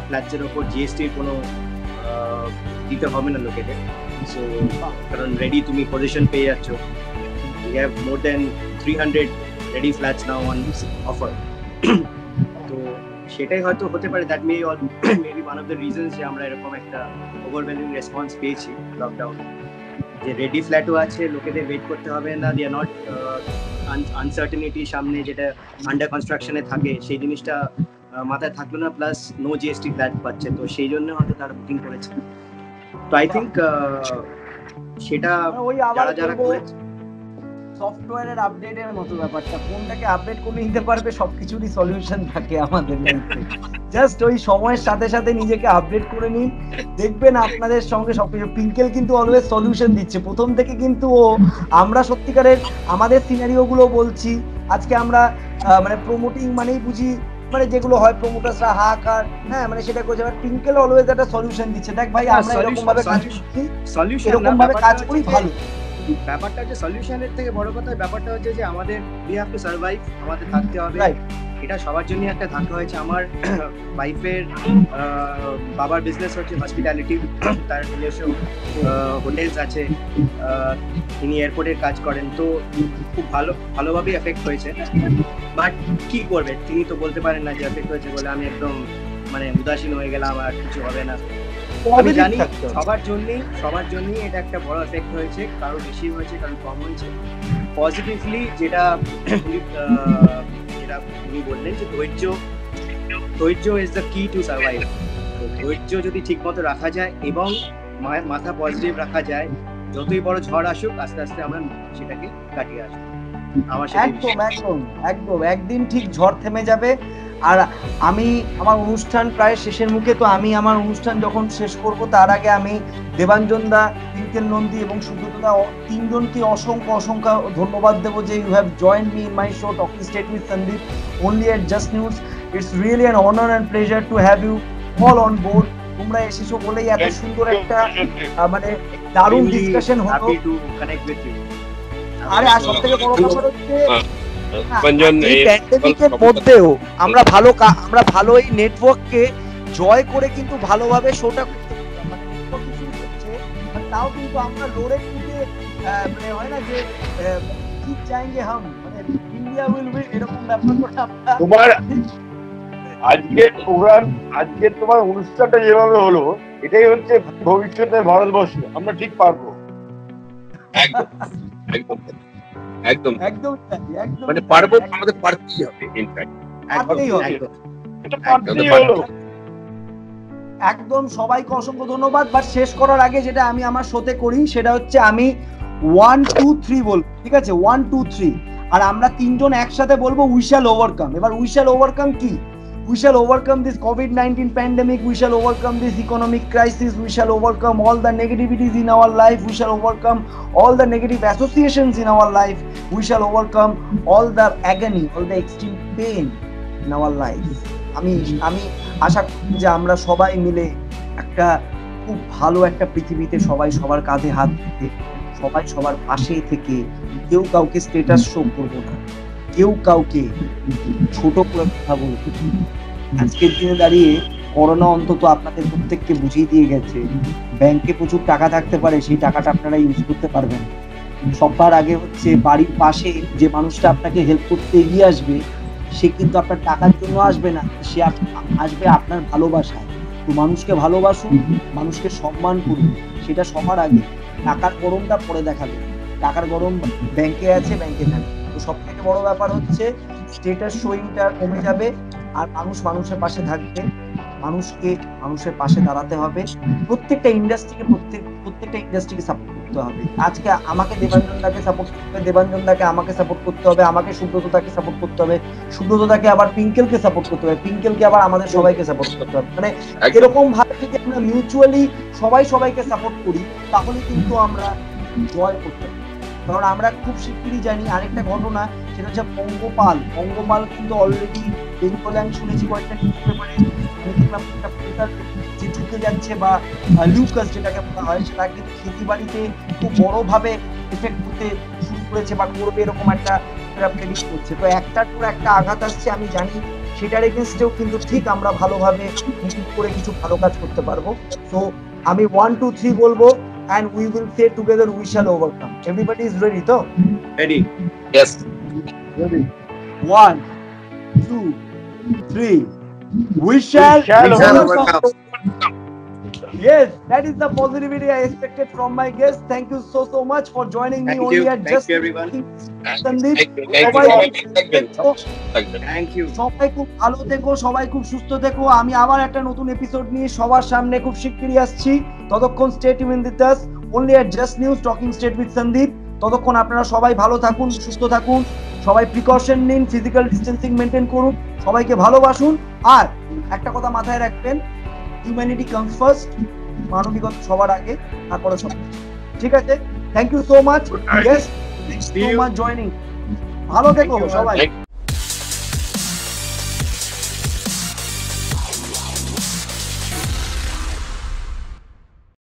ফ্ল্যাটসের ওপর জিএসটির কোনো দিতে হবে না লোকেদের। সো কারণ রেডি তুমি পজিশন পেয়ে যাচ্ছ, we have more than 300 ready flats now on offer. তো সেটাই হয়তো হতে পারে, that maybe one of the reasons যে আমরা এরকম একটা ওভারওয়েলমিং রেসপন্স পেয়েছি লকডাউনে, যে রেডি ফ্ল্যাটও আছে, লোকেদের ওয়েট করতে হবে না, দে আর নট আনসার্টেনিটি সামনে যেটা আন্ডার কনস্ট্রাকশনে থাকে সেই জিনিসটা মাথায় থাকলো না, প্লাস নো জিএসটি ফ্ল্যাট পাচ্ছে, তো সেই জন্য হয়তো তারা বুকিং করেছে। তো আই থিঙ্ক সেটা যারা যারা করেছে সফটওয়্যারের আপডেটের মতো ব্যাপারটা, কোনটাকে আপডেট করে নিতে পারবে সবকিছুরই সলিউশন থাকে আমাদের লাইফে। জাস্ট ওই সময়ের সাথে সাথে নিজেকে আপডেট করে নিন, দেখবেন আপনাদের সঙ্গে সবকিছু। পিঙ্কেল কিন্তু অলওয়েজ সলিউশন দিচ্ছে প্রথম থেকে, কিন্তু ও আমরা সত্যিকারের আমাদের সিনারিও গুলো বলছি আজকে আমরা মানে প্রমোটিং মানেই বুঝি মানে যেগুলো হয় প্রমোটার্সরা হাহাকার, হ্যাঁ মানে সেটা করছে, বাট পিঙ্কেল অলওয়েজ একটা সলিউশন দিচ্ছে। দেখ ভাই আমরা এরকম ভাবে কাজ করছি, এরকম ভাবে কাজ করি, ভালো। ব্যাপারটা হচ্ছে সলিউশনের থেকে বড় কথা, ব্যাপারটা হচ্ছে যে আমাদের উই হ্যাভ টু সার্ভাইভ, আমাদের থাকতে হবে। এটা সবার জন্য একটা ধাক্কা হয়েছে। আমার ওয়াইফের বাবার বিজনেস হচ্ছে হসপিটালিটি, তার নিজস্ব হোটেলস আছে, তিনি এয়ারপোর্টের কাজ করেন, তো খুব ভালোভাবেই এফেক্ট হয়েছে। বাট কি করবে, তিনি তো বলতে পারেন না যে এফেক্ট হয়েছে বলে আমি একদম মানে উদাসীন হয়ে গেলাম আর কিছু হবে না। আমি জানি সবার জন্যই এটা একটা বড় এফেক্ট হয়েছে, কারো বেশি হয়েছে কারো কম হয়েছে। পজিটিভলি যেটা উনি বললেন যে ধৈর্য ইজ দ্য কি টু সার্ভাইভ। ধৈর্য যদি ঠিক মতো রাখা যায় এবং মাথা পজিটিভ রাখা যায়, যতই বড় ঝড় আসুক আস্তে আস্তে আমরা সেটাকে কাটিয়ে আসবো। একদম একদিন ঠিক ঝড় থেমে যাবে। আর আমি আমার অনুষ্ঠান প্রায় শেষের মুখে, তো আমি আমার অনুষ্ঠান যখন শেষ করব তার আগে আমি দেবাঞ্জন দা, পিঙ্কেল নন্দী এবং সুব্রত দা তিনজনকে অসংখ্য ধন্যবাদ দেবো যে you have joined me in my show talking straight with Sandeep only at Just News. It's really an honor and pleasure to have you all on board. তোমরা এসেছো বলেই এত সুন্দর একটা মানে দারুণ ডিসকাশন হলো। Happy to connect with you. আরে আর সবথেকে বড় ব্যাপার হচ্ছে প্যান্ডেমিকের মধ্যেও আমরা ভালো এই নেটওয়ার্ককে জয় করে কিন্তু ভালোভাবে শোটা করতে পারছি। তাও কিন্তু আমরা লড়ে টুটে মানে হয় না যে ঠিক চাইঙ্গে হাম, মানে ইন্ডিয়া উইল উইন, এরকম ব্যাপার করে আমরা তোমার আজকে তোমার অনুষ্ঠানটা যেভাবে হলো এটাই হচ্ছে ভবিষ্যতের ভারতবর্ষ, আমরা ঠিক পারবো। একদম মানে পারবো, আমাদের পারতেই হবে। একদম সবাইকে অসংখ্য ধন্যবাদ। বাট শেষ করার আগে যেটা আমি আমার শোতে করি সেটা হচ্ছে আমি 1 2 3 বলবো, ঠিক আছে? 1 2 3 আর আমরা তিনজন একসাথে বলবো উই শ্যাল ওভারকাম। এবার উই শ্যাল ওভারকাম কি? We shall overcome this COVID-19 pandemic. We shall overcome this economic crisis. We shall overcome all the negativities in our life. We shall overcome all the negative associations in our life. We shall overcome all the agony, all the extreme pain in our life. আমি আশা করি যে আমরা সবাই মিলে একটা খুব ভালো একটা পৃথিবীতে সবাই সবার কাঁধে হাত দিয়ে, সবাই সবার পাশে থেকে, কেউ কাউকে স্ট্যাটাস শো করবো না, কেউ কাউকে ছোট করে কথা বলবো। আজকের দিনে দাঁড়িয়ে করোনা অন্তত আপনাদের প্রত্যেককে বুঝিয়ে দিয়ে গেছে ব্যাংকে প্রচুর টাকা থাকতে পারে, সেই টাকাটা আপনারা ইউজ করতে পারবেন। সবার আগে হচ্ছে বাড়ির পাশে যে মানুষটা আপনাকে হেল্প করতে এগিয়ে আসবে, সে কিন্তু আপনার টাকার জন্য আসবে না, সে আসবে আপনার ভালোবাসায়। তো মানুষকে ভালোবাসুন, মানুষকে সম্মান করুন, সেটা সবার আগে। টাকার গরমটা পরে দেখাবে, টাকার গরম ব্যাংকে আছে, ব্যাংকে থাকবে। তো সব থেকে বড় ব্যাপার হচ্ছে স্ট্যাটাস শোয়িংটা কমে যাবে আর মানুষ মানুষের পাশে থাকবে। মানুষের পাশে দাঁড়াতে হবে, প্রত্যেকটা ইন্ডাস্ট্রিকে সাপোর্ট করতে হবে। আজকে আমাকে দেবাঞ্জন দাকে সাপোর্ট করতে হবে, দেবাঞ্জন দাকে আমাকে সাপোর্ট করতে হবে, আমাকে সুব্রত দাকে সাপোর্ট করতে হবে, সুব্রত দাকে আবার পিঙ্কেলকে সাপোর্ট করতে হবে, পিঙ্কেলকে আবার আমাদের সবাইকে সাপোর্ট করতে হবে। মানে এরকম ভাবে যদি আমরা মিউচুয়ালি সবাইকে সাপোর্ট করি তাহলে কিন্তু আমরা জয় করতে পারি। কারণ আমরা খুব শিগগিরই জানি আরেকটা ঘটনা, সেটা হচ্ছে পঙ্গপাল কিন্তু অলরেডি দেরি বলে আমি শুনেছি কয়েকটা নিউজ পেপারে, আমি দেখলাম যে ঢুকে যাচ্ছে বা লিউকাস যেটাকে বলা হয়, সেটা কিন্তু খেতি বাড়িতে খুব বড় ভাবে এফেক্ট করতে শুরু করেছে বা করবে এরকম একটা প্রেডিক্ট করছে। তো একটার পর একটা আঘাত আসছে, আমি জানি সেটার এগেনস্টেও কিন্তু ঠিক আমরা ভালোভাবে করে কিছু ভালো কাজ করতে পারবো। তো আমি 1 2 3 বলবো and we will say together we shall overcome. Everybody is ready to? Ready. Yes. Ready. 1 2 3. We shall overcome. Yes, that is the positivity I expected from my guests. Thank you so much for joining me only at just everyone. Sandeep. Thank you. সবাই খুব ভালো থেকো, সবাই খুব সুস্থ থেকো। আমি আবার একটা নতুন এপিসোড নিয়ে সবার সামনে খুব শিগগিরই আসছি। ততক্ষণ stay tuned with us only at Just News Talking Straight with Sandeep. ততক্ষণ আপনারা সবাই ভালো থাকুন, সুস্থ থাকুন, সবাই প্রিকশন নিন, ফিজিক্যাল ডিস্টেন্সিং মেনটেন করুন, সবাইকে ভালোবাসুন। আর একটা কথা মাথায় রাখবেন, হিউম্যানিটি কামস ফার্স্ট, মানবিকতা সবার আগে, তারপরে সব। ঠিক আছে, thank you so much. Yes, thank you so much joining. ভালো থেকো সবাই।